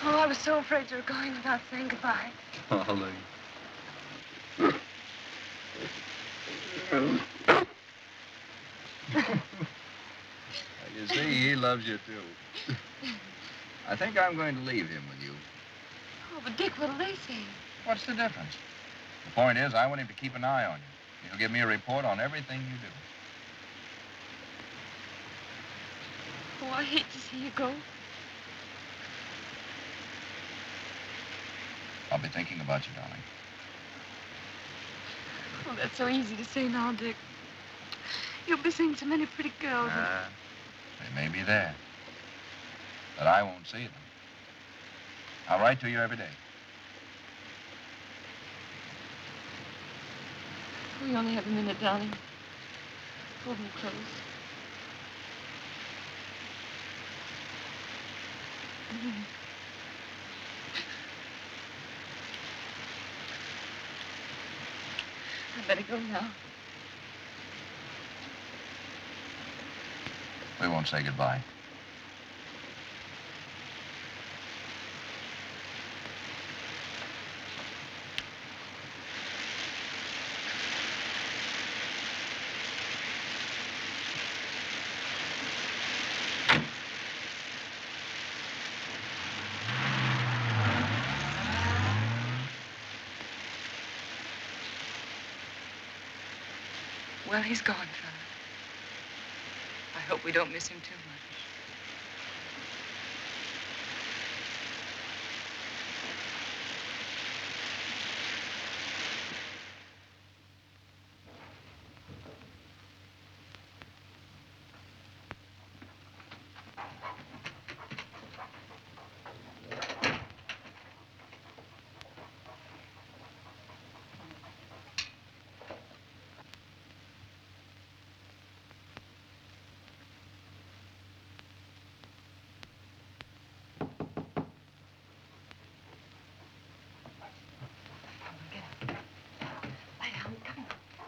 Oh, I was so afraid you were going without saying goodbye. Darling. You see, he loves you, too. I think I'm going to leave him with you. Oh, but Dick, what'll they say? What's the difference? The point is, I want him to keep an eye on you. He'll give me a report on everything you do. Oh, I hate to see you go. I'll be thinking about you, darling. Oh, that's so easy to say now, Dick. You'll be seeing so many pretty girls. They may be there, but I won't see them. I'll write to you every day. We only have a minute, darling. Hold me close. I better go now. We won't say goodbye. Well, he's gone, fella. I hope we don't miss him too much.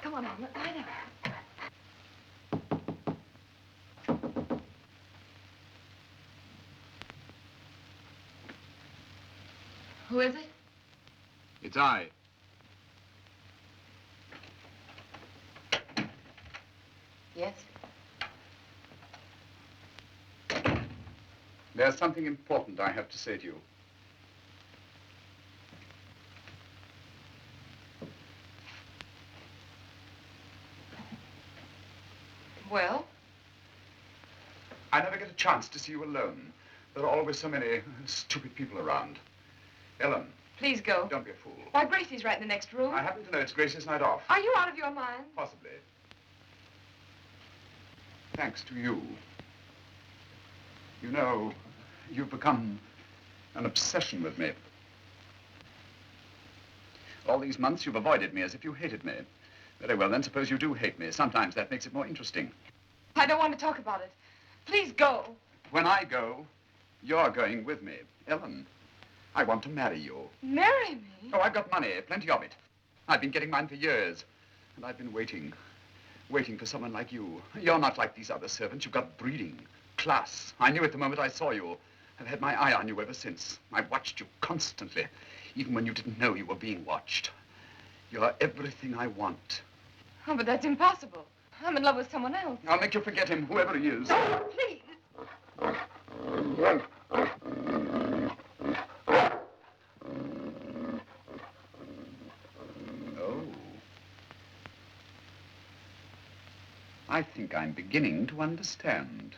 Come on, lie down. Who is it? It's I. Yes? There's something important I have to say to you. Well? I never get a chance to see you alone. There are always so many stupid people around. Ellen. Please go. Don't be a fool. Why, Gracie's right in the next room. I happen to know it's Gracie's night off. Are you out of your mind? Possibly. Thanks to you. You know, you've become an obsession with me. All these months you've avoided me as if you hated me. Very well, then suppose you do hate me. Sometimes that makes it more interesting. I don't want to talk about it. Please go. When I go, you're going with me. Ellen, I want to marry you. Marry me? Oh, I've got money, plenty of it. I've been getting mine for years. And I've been waiting for someone like you. You're not like these other servants. You've got breeding, class. I knew it the moment I saw you. I've had my eye on you ever since. I've watched you constantly, even when you didn't know you were being watched. You're everything I want. Oh, but that's impossible. I'm in love with someone else. I'll make you forget him, whoever he is. Oh, please. Oh. I think I'm beginning to understand.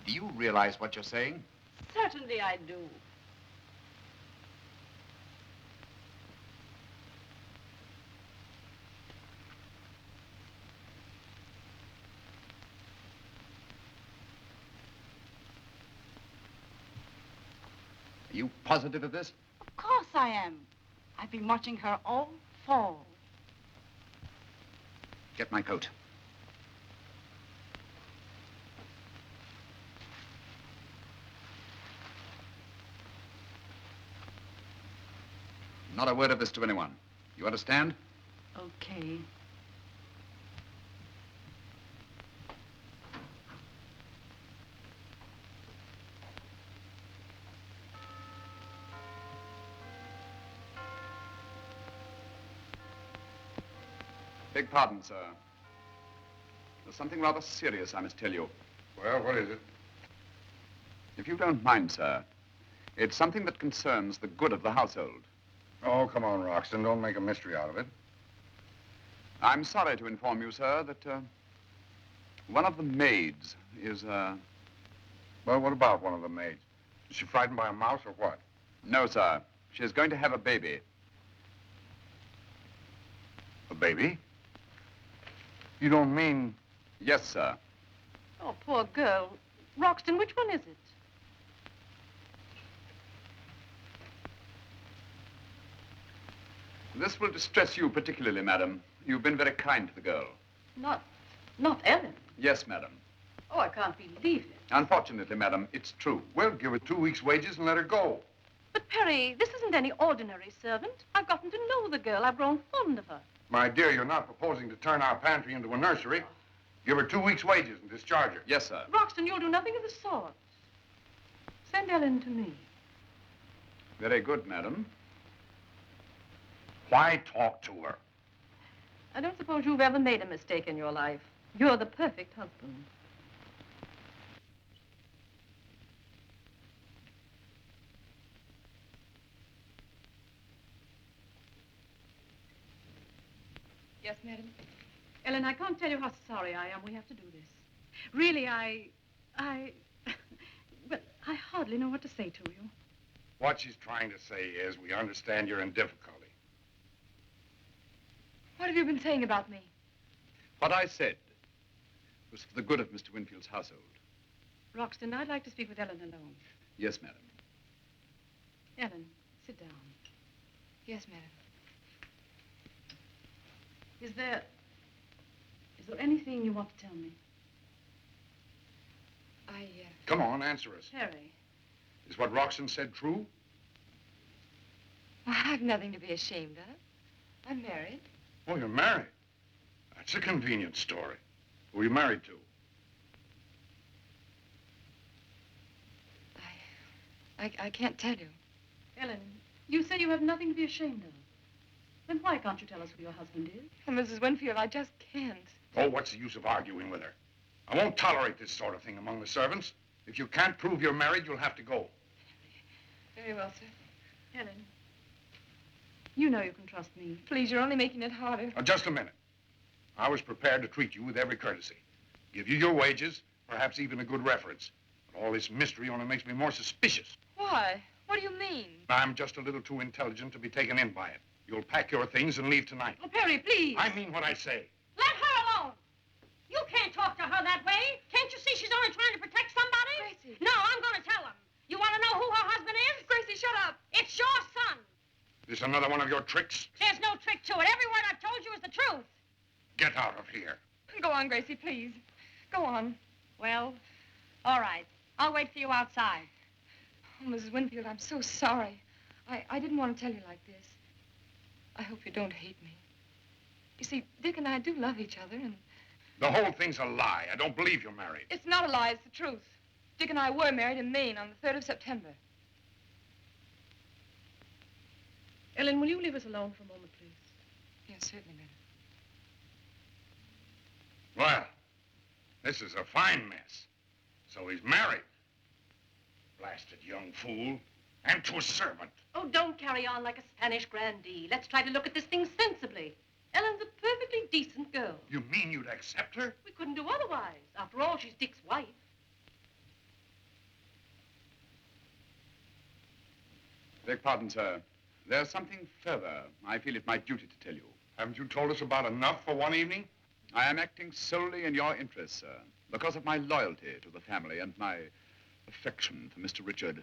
Do you realize what you're saying? Certainly I do. Are you positive of this? Of course I am. I've been watching her all fall. Get my coat. Not a word of this to anyone. You understand? Okay. Beg pardon, sir. There's something rather serious I must tell you. Well, what is it? If you don't mind, sir, it's something that concerns the good of the household. Oh, come on, Wroxton. Don't make a mystery out of it. I'm sorry to inform you, sir, that one of the maids is, Well, what about one of the maids? Is she frightened by a mouse or what? No, sir. She's going to have a baby. A baby? You don't mean... Yes, sir. Oh, poor girl. Wroxton, which one is it? This will distress you particularly, madam. You've been very kind to the girl. Not Ellen. Yes, madam. Oh, I can't believe it. Unfortunately, madam, it's true. Well, give her 2 weeks' wages and let her go. But, Perry, this isn't any ordinary servant. I've gotten to know the girl. I've grown fond of her. My dear, you're not proposing to turn our pantry into a nursery. Give her 2 weeks' wages and discharge her. Yes, sir. Wroxton, you'll do nothing of the sort. Send Ellen to me. Very good, madam. Why talk to her? I don't suppose you've ever made a mistake in your life. You're the perfect husband. Yes, madam. Ellen, I can't tell you how sorry I am we have to do this. Really, well, I hardly know what to say to you. What she's trying to say is we understand you're in difficulty. What have you been saying about me? What I said was for the good of Mr. Winfield's household. Wroxton, I'd like to speak with Ellen alone. Yes, madam. Ellen, sit down. Yes, madam. Is there anything you want to tell me? Come on, answer us. Perry. Is what Wroxton said true? I've nothing to be ashamed of. I'm married. Oh, you're married. That's a convenient story. Who are you married to? I can't tell you. Ellen, you say you have nothing to be ashamed of. Then why can't you tell us who your husband is? Oh, Mrs. Winfield, I just can't. Oh, what's the use of arguing with her? I won't tolerate this sort of thing among the servants. If you can't prove you're married, you'll have to go. Very well, sir. Ellen, you know you can trust me. Please, you're only making it harder. Now, just a minute. I was prepared to treat you with every courtesy. Give you your wages, perhaps even a good reference. But all this mystery only makes me more suspicious. Why? What do you mean? I'm just a little too intelligent to be taken in by it. You'll pack your things and leave tonight. Oh, Perry, please. I mean what I say. Let her alone. You can't talk to her that way. Can't you see she's only trying to protect somebody? Gracie. No, I'm going to tell him. You want to know who her husband is? Gracie, shut up. It's your son. This another one of your tricks? There's no trick to it. Every word I've told you is the truth. Get out of here. Go on, Gracie, please. Go on. Well, all right. I'll wait for you outside. Oh, Mrs. Winfield, I'm so sorry. I didn't want to tell you like this. I hope you don't hate me. You see, Dick and I do love each other, and... The whole thing's a lie. I don't believe you're married. It's not a lie, it's the truth. Dick and I were married in Maine on the 3rd of September. Ellen, will you leave us alone for a moment, please? Yes, certainly, madam. Well, this is a fine mess. So he's married. Blasted young fool. And to a servant. Oh, don't carry on like a Spanish grandee. Let's try to look at this thing sensibly. Ellen's a perfectly decent girl. You mean you'd accept her? We couldn't do otherwise. After all, she's Dick's wife. Beg pardon, sir. There's something further I feel it my duty to tell you. Haven't you told us about enough for one evening? I am acting solely in your interest, sir, because of my loyalty to the family and my affection for Mr. Richard.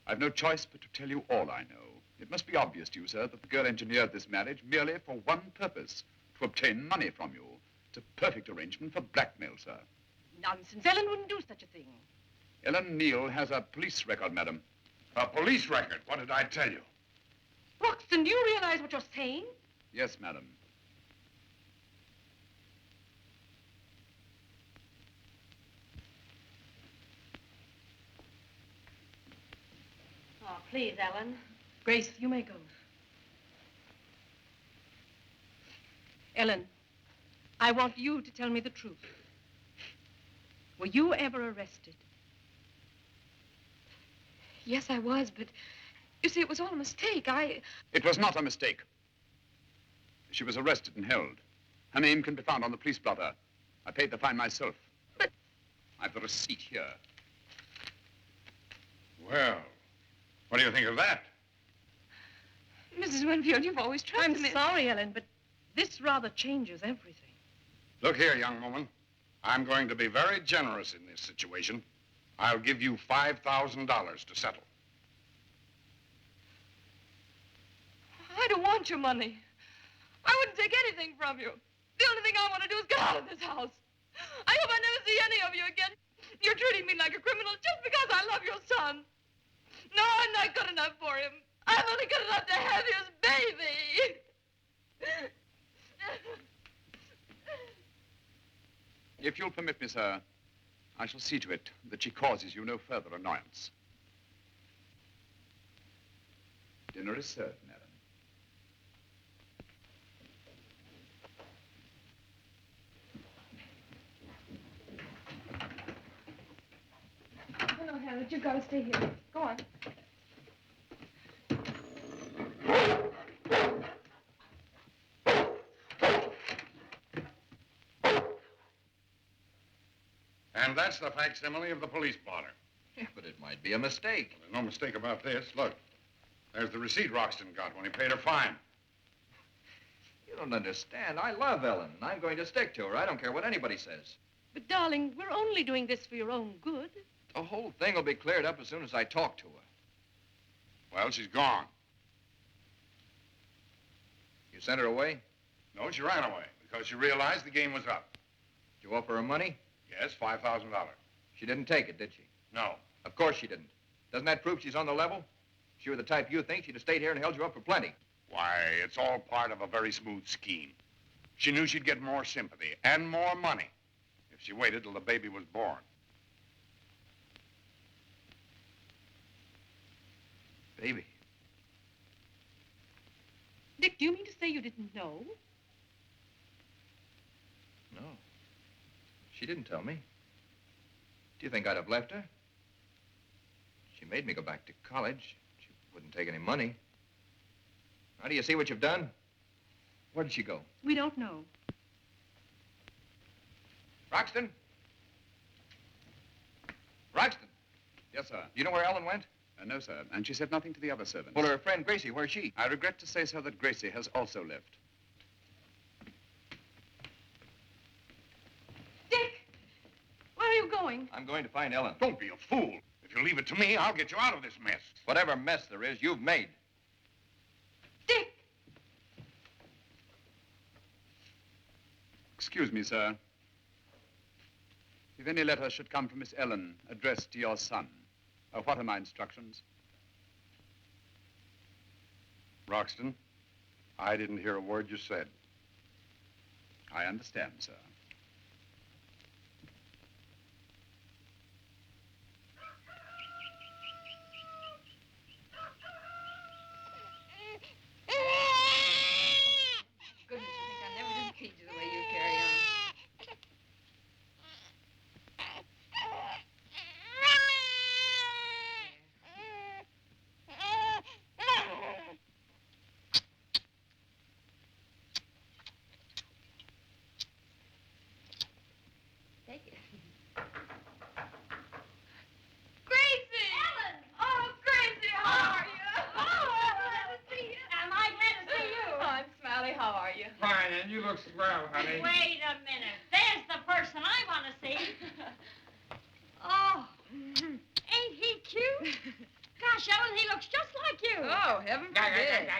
I've no choice but to tell you all I know. It must be obvious to you, sir, that the girl engineered this marriage merely for one purpose, to obtain money from you. It's a perfect arrangement for blackmail, sir. Nonsense. Ellen wouldn't do such a thing. Ellen Neal has a police record, madam. A police record? What did I tell you? Wroxton, do you realize what you're saying? Yes, madam. Oh, please, Ellen. Grace, you may go. Ellen, I want you to tell me the truth. Were you ever arrested? Yes, I was, but you see, it was all a mistake. It was not a mistake. She was arrested and held. Her name can be found on the police blotter. I paid the fine myself. But... I've the receipt here. Well, what do you think of that? Mrs. Winfield, you've always trusted me. I'm sorry, Ellen, but this rather changes everything. Look here, young woman. I'm going to be very generous in this situation. I'll give you $5,000 to settle. I don't want your money. I wouldn't take anything from you. The only thing I want to do is get out of this house. I hope I never see any of you again. You're treating me like a criminal just because I love your son. No, I'm not good enough for him. I'm only good enough to have his baby. If you'll permit me, sir, I shall see to it that she causes you no further annoyance. Dinner is served, madam. Oh, no, Harriet, you've got to stay here. Go on. And that's the facsimile of the police blotter. Yeah, but it might be a mistake. Well, there's no mistake about this. Look, there's the receipt Wroxton got when he paid her fine. You don't understand. I love Ellen, and I'm going to stick to her. I don't care what anybody says. But, darling, we're only doing this for your own good. The whole thing will be cleared up as soon as I talk to her. Well, she's gone. You sent her away? No, she ran away because she realized the game was up. Did you offer her money? Yes, $5,000. She didn't take it, did she? No. Of course she didn't. Doesn't that prove she's on the level? If she were the type you think, she'd have stayed here and held you up for plenty. Why, it's all part of a very smooth scheme. She knew she'd get more sympathy and more money if she waited till the baby was born. Baby. Dick, do you mean to say you didn't know? No. She didn't tell me. Do you think I'd have left her? She made me go back to college. She wouldn't take any money. Now, do you see what you've done? Where did she go? We don't know. Wroxton? Wroxton? Yes, sir. You know where Ellen went? No, sir. And she said nothing to the other servants. Well, her friend Gracie, where's she? I regret to say, sir, that Gracie has also left. Dick! Where are you going? I'm going to find Ellen. Don't be a fool. If you leave it to me, I'll get you out of this mess. Whatever mess there is, you've made. Dick! Excuse me, sir. If any letter should come from Miss Ellen addressed to your son, what are my instructions? Wroxton, I didn't hear a word you said. I understand, sir. Goodness, you think I never did feed you the way you carry on. Take it. Gracie! Ellen! Oh, Gracie, how are you? Oh, glad to see you. Am I glad to see you? Oh, I'm Smiley. How are you? Fine, and you look swell, honey. Wait a minute. There's the person I want to see. Oh, ain't he cute? Gosh, Ellen, he looks just like you. Oh, heaven forbid.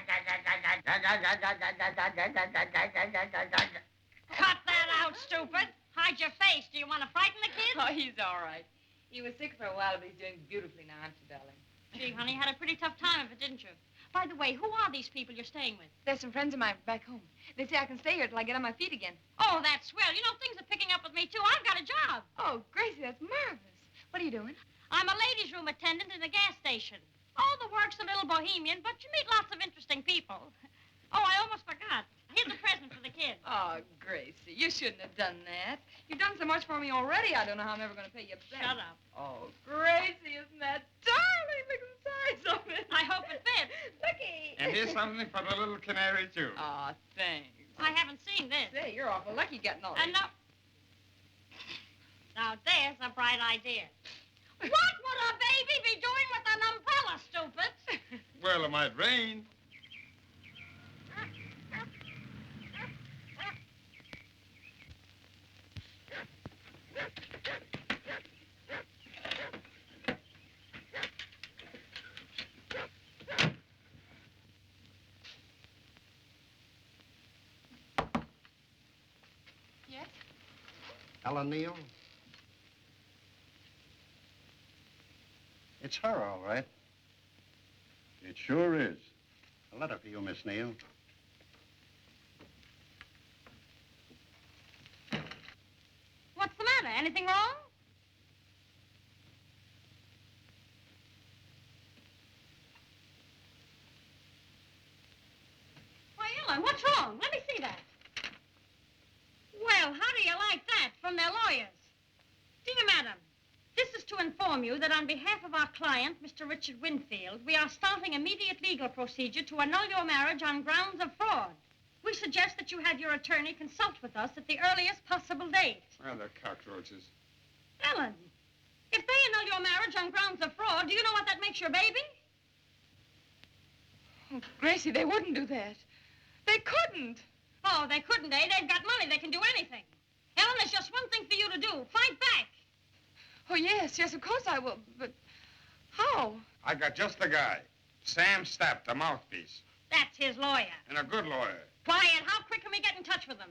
Cut that out, stupid. Hide your face. Do you want to frighten the kid? Oh, he's all right. He was sick for a while, but he's doing beautifully now, aren't you, darling? Gee, honey, you had a pretty tough time of it, didn't you? By the way, who are these people you're staying with? They're some friends of mine back home. They say I can stay here till I get on my feet again. Oh, that's swell. You know, things are picking up with me, too. I've got a job. Oh, Gracie, that's marvelous. What are you doing? I'm a ladies' room attendant in a gas station. Oh, the work's a little bohemian, but you meet lots of interesting people. Oh, I almost forgot. Here's a present for the kids. Oh, Gracie, you shouldn't have done that. You've done so much for me already, I don't know how I'm ever going to pay you back. Shut up. Oh, Gracie, isn't that darling? Look at the size of it. I hope it fits. Looky. And here's something for the little canary, too. Oh, thanks. I haven't seen this. Say, you're awful lucky getting all And this. now, there's a bright idea. What would a baby be doing with an umbrella, stupid? Well, it might rain. Yes? Ellen Neal? It's her, all right. It sure is. A letter for you, Miss Neal. What's the matter? Anything wrong? Why, Ellen, what's wrong? Let me see that. Well, how do you like that from their lawyers? Dear Madam, this is to inform you that on behalf of our client, Mr. Richard Winfield, we are starting immediate legal procedure to annul your marriage on grounds of fraud. We suggest that you have your attorney consult with us at the earliest possible date. Well, they're cockroaches. Ellen, if they annul your marriage on grounds of fraud, do you know what that makes your baby? Oh, Gracie, they wouldn't do that. They couldn't. Oh, they couldn't, eh? They've got money. They can do anything. Ellen, there's just one thing for you to do. Fight back. Oh, yes, of course I will. But how? I got just the guy. Sam Stapp, the mouthpiece. That's his lawyer. And a good lawyer. Quiet. How quick can we get in touch with him?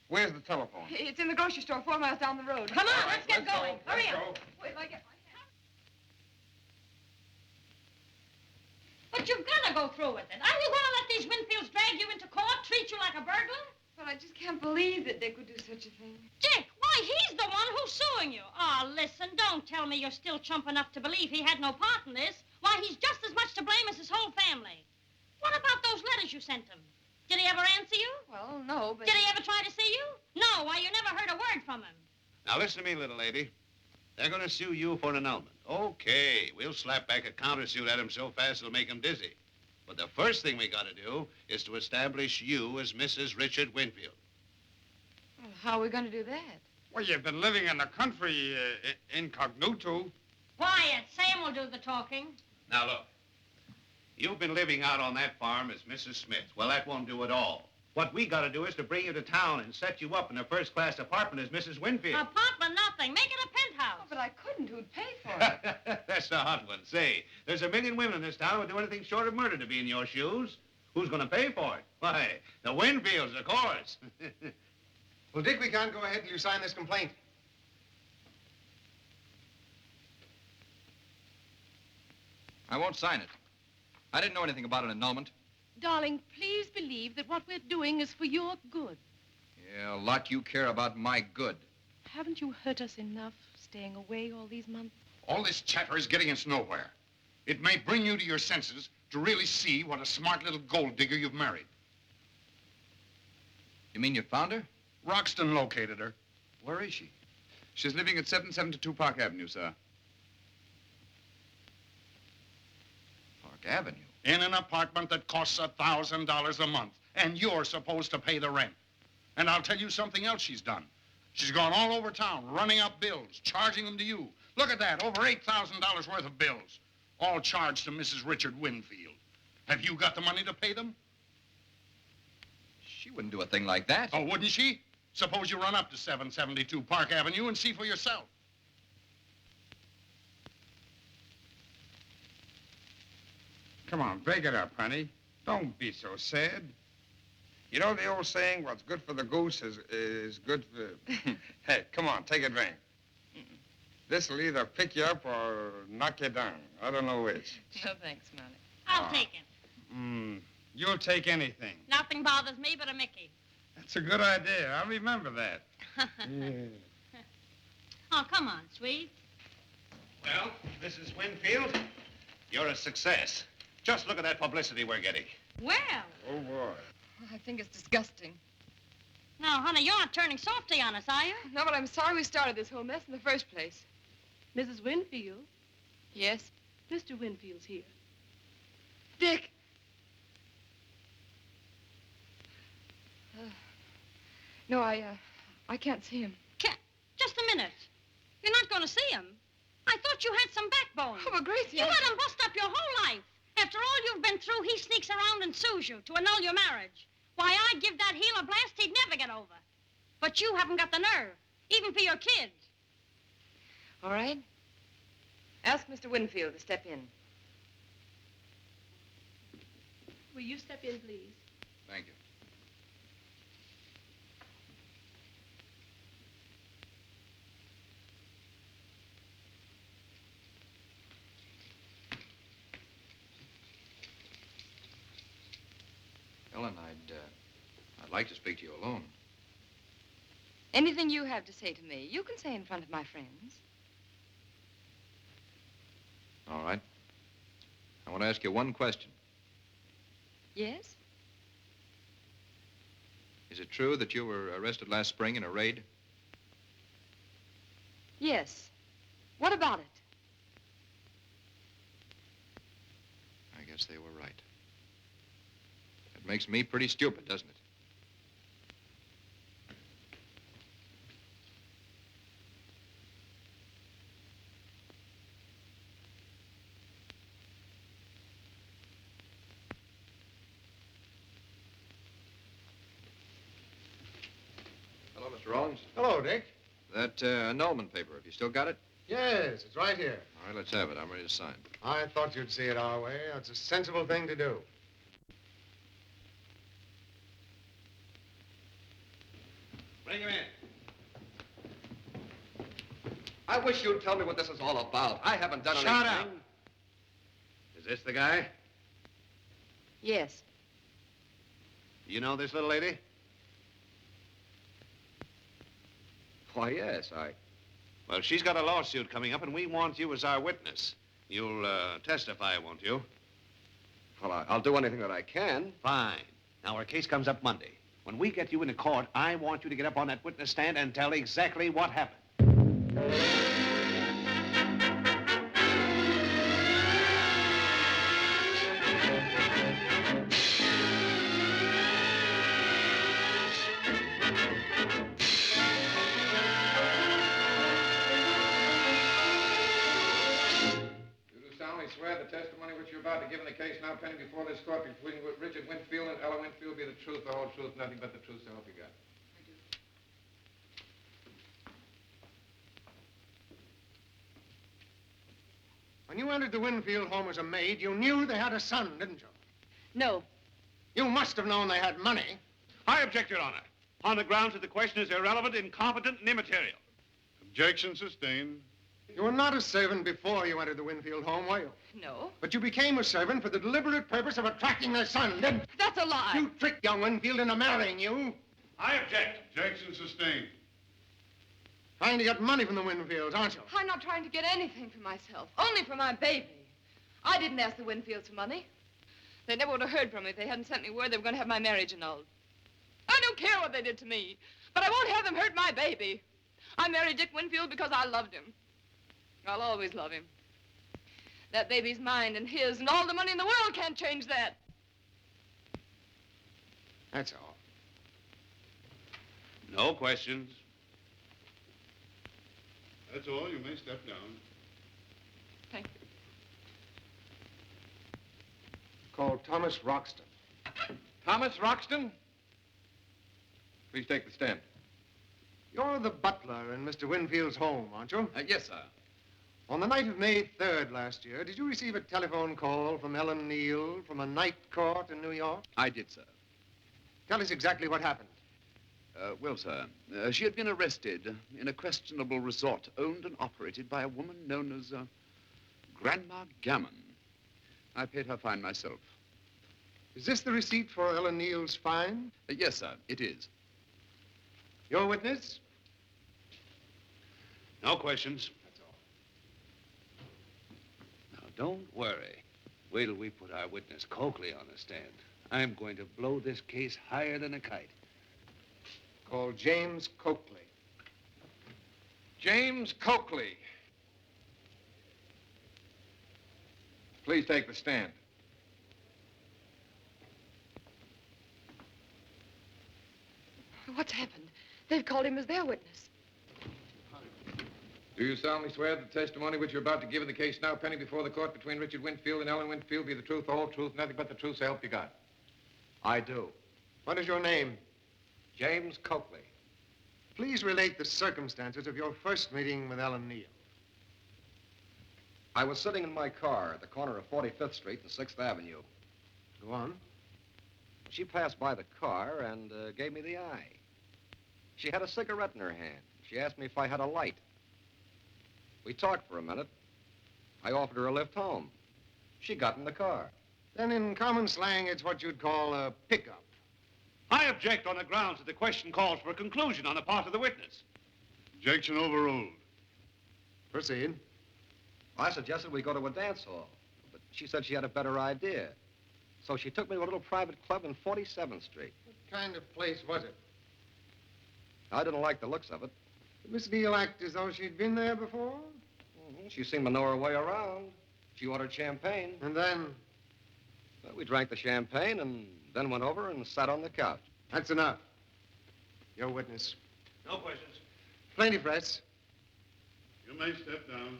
Where's the telephone? It's in the grocery store 4 miles down the road. Come on, let's get going. Hurry Let's up. go. Wait till I get my hat. But you've got to go through with it. Are you going to let these Winfields drag you into court, treat you like a burglar? But I just can't believe that Dick would do such a thing. Dick, why, he's the one who's suing you. Oh, listen, don't tell me you're still chump enough to believe he had no part in this. Why, he's just as much to blame as his whole family. What about those letters you sent him? Did he ever answer you? Well, no, but... Did he ever try to see you? No, why, you never heard a word from him. Now, listen to me, little lady. They're going to sue you for an annulment. Okay, we'll slap back a countersuit at him so fast it'll make him dizzy. But the first thing we got to do is to establish you as Mrs. Richard Winfield. Well, how are we going to do that? Well, you've been living in the country incognito. Quiet. Sam will do the talking. Now, look. You've been living out on that farm as Mrs. Smith. Well, that won't do at all. What we got to do is to bring you to town and set you up in a first-class apartment as Mrs. Winfield. Apartment, nothing. Make it a penthouse. Oh, but I couldn't. Who'd pay for it? That's a hot one. Say, there's a million women in this town who would do anything short of murder to be in your shoes. Who's going to pay for it? Why, the Winfields, of course. Well, Dick, we can't go ahead till you sign this complaint. I won't sign it. I didn't know anything about an annulment. Darling, please believe that what we're doing is for your good. Yeah, a lot you care about my good. Haven't you hurt us enough staying away all these months? All this chatter is getting us nowhere. It may bring you to your senses to really see what a smart little gold digger you've married. You mean you found her? Wroxton located her. Where is she? She's living at 772 Park Avenue, sir. Park Avenue? In an apartment that costs $1,000 a month, and you're supposed to pay the rent. And I'll tell you something else she's done. She's gone all over town, running up bills, charging them to you. Look at that, over $8,000 worth of bills, all charged to Mrs. Richard Winfield. Have you got the money to pay them? She wouldn't do a thing like that. Oh, wouldn't she? Suppose you run up to 772 Park Avenue and see for yourself. Come on, break it up, honey. Don't be so sad. You know the old saying, what's good for the goose is good for... Hey, come on, take a drink. This'll either pick you up or knock you down. I don't know which. No, thanks, Molly. I'll take it. You'll take anything. Nothing bothers me but a Mickey. That's a good idea. I'll remember that. Oh, come on, sweet. Well, Mrs. Winfield, you're a success. Just look at that publicity we're getting. Well. Oh, boy. I think it's disgusting. Now, honey, you're not turning softy on us, are you? No, but I'm sorry we started this whole mess in the first place. Mrs. Winfield? Yes? Mr. Winfield's here. Dick! No, I can't see him. Can't. Just a minute. You're not going to see him. I thought you had some backbone. Oh, but Gracie, You let him bust up your whole life. After all you've been through, he sneaks around and sues you to annul your marriage. Why, I'd give that heel a blast he'd never get over. But you haven't got the nerve, even for your kids. All right. Ask Mr. Winfield to step in. Will you step in, please? Thank you. Ellen, I'd like to speak to you alone. Anything you have to say to me, you can say in front of my friends. All right. I want to ask you one question. Yes? Is it true that you were arrested last spring in a raid? Yes. What about it? I guess they were right. It makes me pretty stupid, doesn't it? Hello, Mr. Rollins. Hello, Dick. That annulment paper, have you still got it? Yes, it's right here. All right, let's have it. I'm ready to sign. I thought you'd see it our way. It's a sensible thing to do. Bring him in. I wish you'd tell me what this is all about. I haven't done anything. Shut up. Is this the guy? Yes. You know this little lady? Why, yes, Well, she's got a lawsuit coming up, and we want you as our witness. You'll testify, won't you? Well, I'll do anything that I can. Fine. Now, our case comes up Monday. When we get you into court, I want you to get up on that witness stand and tell exactly what happened. Swear the testimony which you're about to give in the case now pending before this court between Richard Winfield and Ella Winfield be the truth, the whole truth, nothing but the truth, so help you God. I do. When you entered the Winfield home as a maid, you knew they had a son, didn't you? No. You must have known they had money. I object, Your Honor, on the grounds that the question is irrelevant, incompetent, and immaterial. Objection sustained. You were not a servant before you entered the Winfield home, were you? No. But you became a servant for the deliberate purpose of attracting their son, didn't you? That's a lie. You tricked young Winfield into marrying you. I object. Objection sustained. Trying to get money from the Winfields, aren't you? I'm not trying to get anything for myself, only for my baby. I didn't ask the Winfields for money. They never would have heard from me if they hadn't sent me word they were going to have my marriage annulled. I don't care what they did to me, but I won't have them hurt my baby. I married Dick Winfield because I loved him. I'll always love him. That baby's mine and his, and all the money in the world can't change that. That's all. No questions. That's all. You may step down. Thank you. Called Thomas Wroxton. Thomas Wroxton? Please take the stand. You're the butler in Mr. Winfield's home, aren't you? Yes, sir. On the night of May 3rd last year, did you receive a telephone call from Ellen Neal from a night court in New York? I did, sir. Tell us exactly what happened. Well, sir, she had been arrested in a questionable resort owned and operated by a woman known as Grandma Gammon. I paid her fine myself. Is this the receipt for Ellen Neal's fine? Yes, sir, it is. Your witness? No questions. That's all. Now, don't worry. Wait till we put our witness Coakley on the stand. I'm going to blow this case higher than a kite. Call James Coakley. James Coakley. Please take the stand. What's happened? They've called him as their witness. Do you solemnly swear that the testimony which you're about to give in the case now pending before the court between Richard Winfield and Ellen Winfield be the truth, the whole truth, nothing but the truth, so help you God? I do. What is your name? James Coakley. Please relate the circumstances of your first meeting with Ellen Neal. I was sitting in my car at the corner of 45th Street and 6th Avenue. Go on. She passed by the car and gave me the eye. She had a cigarette in her hand. She asked me if I had a light. We talked for a minute. I offered her a lift home. She got in the car. Then in common slang, it's what you'd call a pickup. I object on the grounds that the question calls for a conclusion on the part of the witness. Objection overruled. Proceed. I suggested we go to a dance hall, but she said she had a better idea. So she took me to a little private club in 47th Street. What kind of place was it? I didn't like the looks of it. Did Miss Neal act as though she'd been there before? She seemed to know her way around. She ordered champagne. And then? Well, we drank the champagne and then went over and sat on the couch. That's enough. Your witness. No questions. Plaintiff rests. You may step down.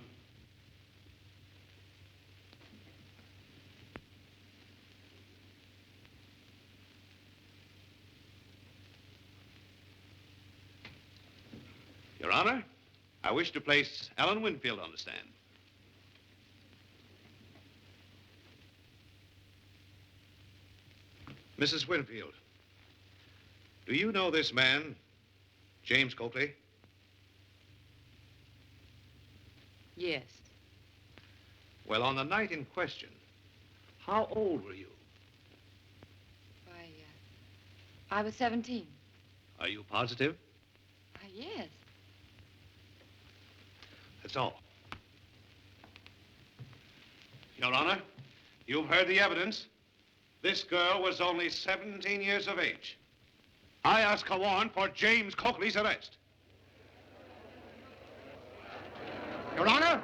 Your Honor, I wish to place Ellen Winfield on the stand. Mrs. Winfield, do you know this man, James Coakley? Yes. Well, on the night in question, how old were you? Why, I was 17. Are you positive? Yes. That's all. Your Honor, you've heard the evidence. This girl was only 17 years of age. I ask a warrant for James Coakley's arrest. Your Honor,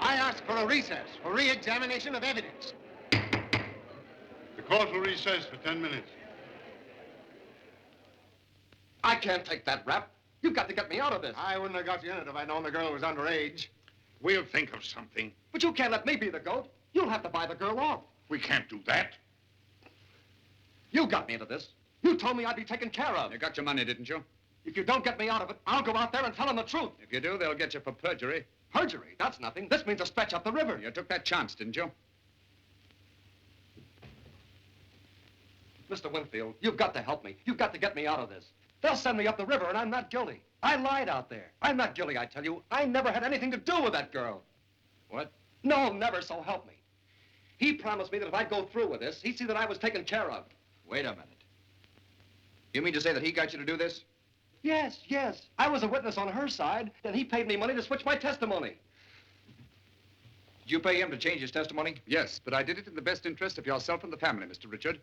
I ask for a recess for re-examination of evidence. The court will recess for 10 minutes. I can't take that rap. You've got to get me out of this. I wouldn't have got you in it if I'd known the girl was underage. We'll think of something. But you can't let me be the goat. You'll have to buy the girl off. We can't do that. You got me into this. You told me I'd be taken care of. You got your money, didn't you? If you don't get me out of it, I'll go out there and tell them the truth. If you do, they'll get you for perjury. Perjury? That's nothing. This means a stretch up the river. You took that chance, didn't you? Mr. Winfield, you've got to help me. You've got to get me out of this. They'll send me up the river, and I'm not guilty. I lied out there. I'm not guilty, I tell you. I never had anything to do with that girl. What? No, never, so help me. He promised me that if I'd go through with this, he'd see that I was taken care of. Wait a minute. You mean to say that he got you to do this? Yes, yes. I was a witness on her side, and he paid me money to switch my testimony. Did you pay him to change his testimony? Yes, but I did it in the best interest of yourself and the family, Mr. Richard.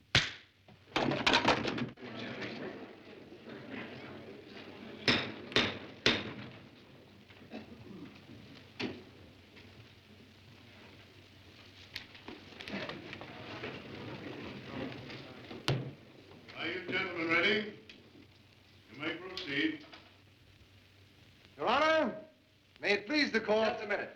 Are you gentlemen ready? You may proceed. Your Honor, may it please the court... Just a minute.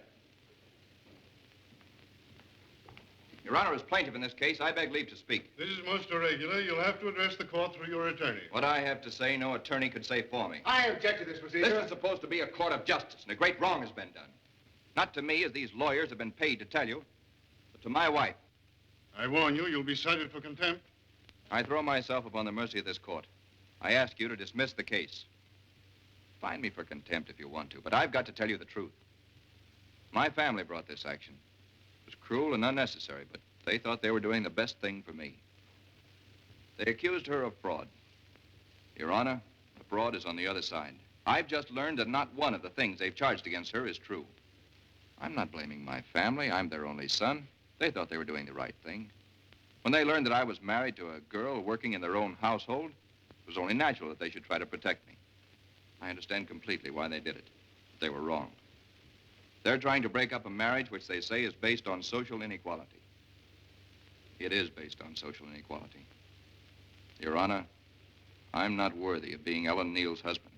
Your Honor, as plaintiff in this case, I beg leave to speak. This is most irregular. You'll have to address the court through your attorney. What I have to say, no attorney could say for me. I object to this procedure. This is supposed to be a court of justice, and a great wrong has been done. Not to me, as these lawyers have been paid to tell you, but to my wife. I warn you, you'll be cited for contempt. I throw myself upon the mercy of this court. I ask you to dismiss the case. Find me for contempt if you want to, but I've got to tell you the truth. My family brought this action. It was cruel and unnecessary, but they thought they were doing the best thing for me. They accused her of fraud. Your Honor, the fraud is on the other side. I've just learned that not one of the things they've charged against her is true. I'm not blaming my family. I'm their only son. They thought they were doing the right thing. When they learned that I was married to a girl working in their own household, it was only natural that they should try to protect me. I understand completely why they did it. But they were wrong. They're trying to break up a marriage which they say is based on social inequality. It is based on social inequality. Your Honor, I'm not worthy of being Ellen Neal's husband.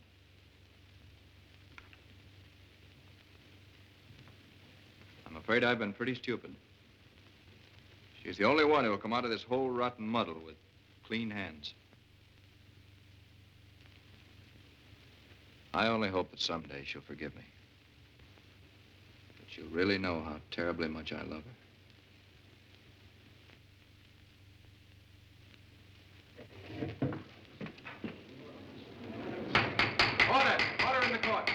I'm afraid I've been pretty stupid. She's the only one who will come out of this whole rotten muddle with clean hands. I only hope that someday she'll forgive me. That she'll really know how terribly much I love her. Order! Order in the court!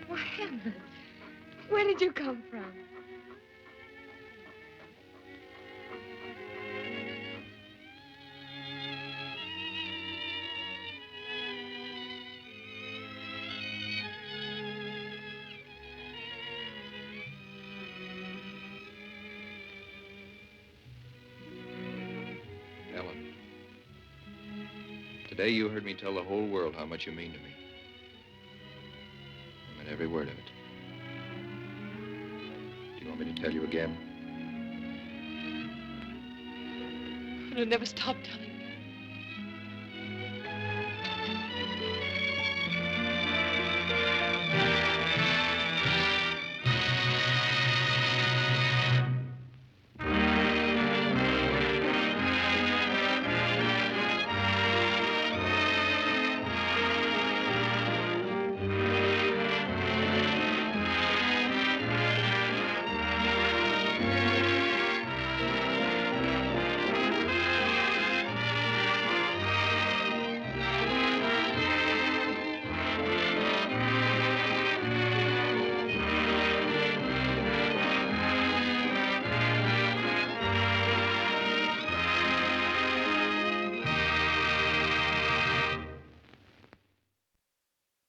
Why, Ellen, where did you come from? Ellen, today you heard me tell the whole world how much you mean to me. I meant every word of it. Do you want me to tell you again? I'll never stop telling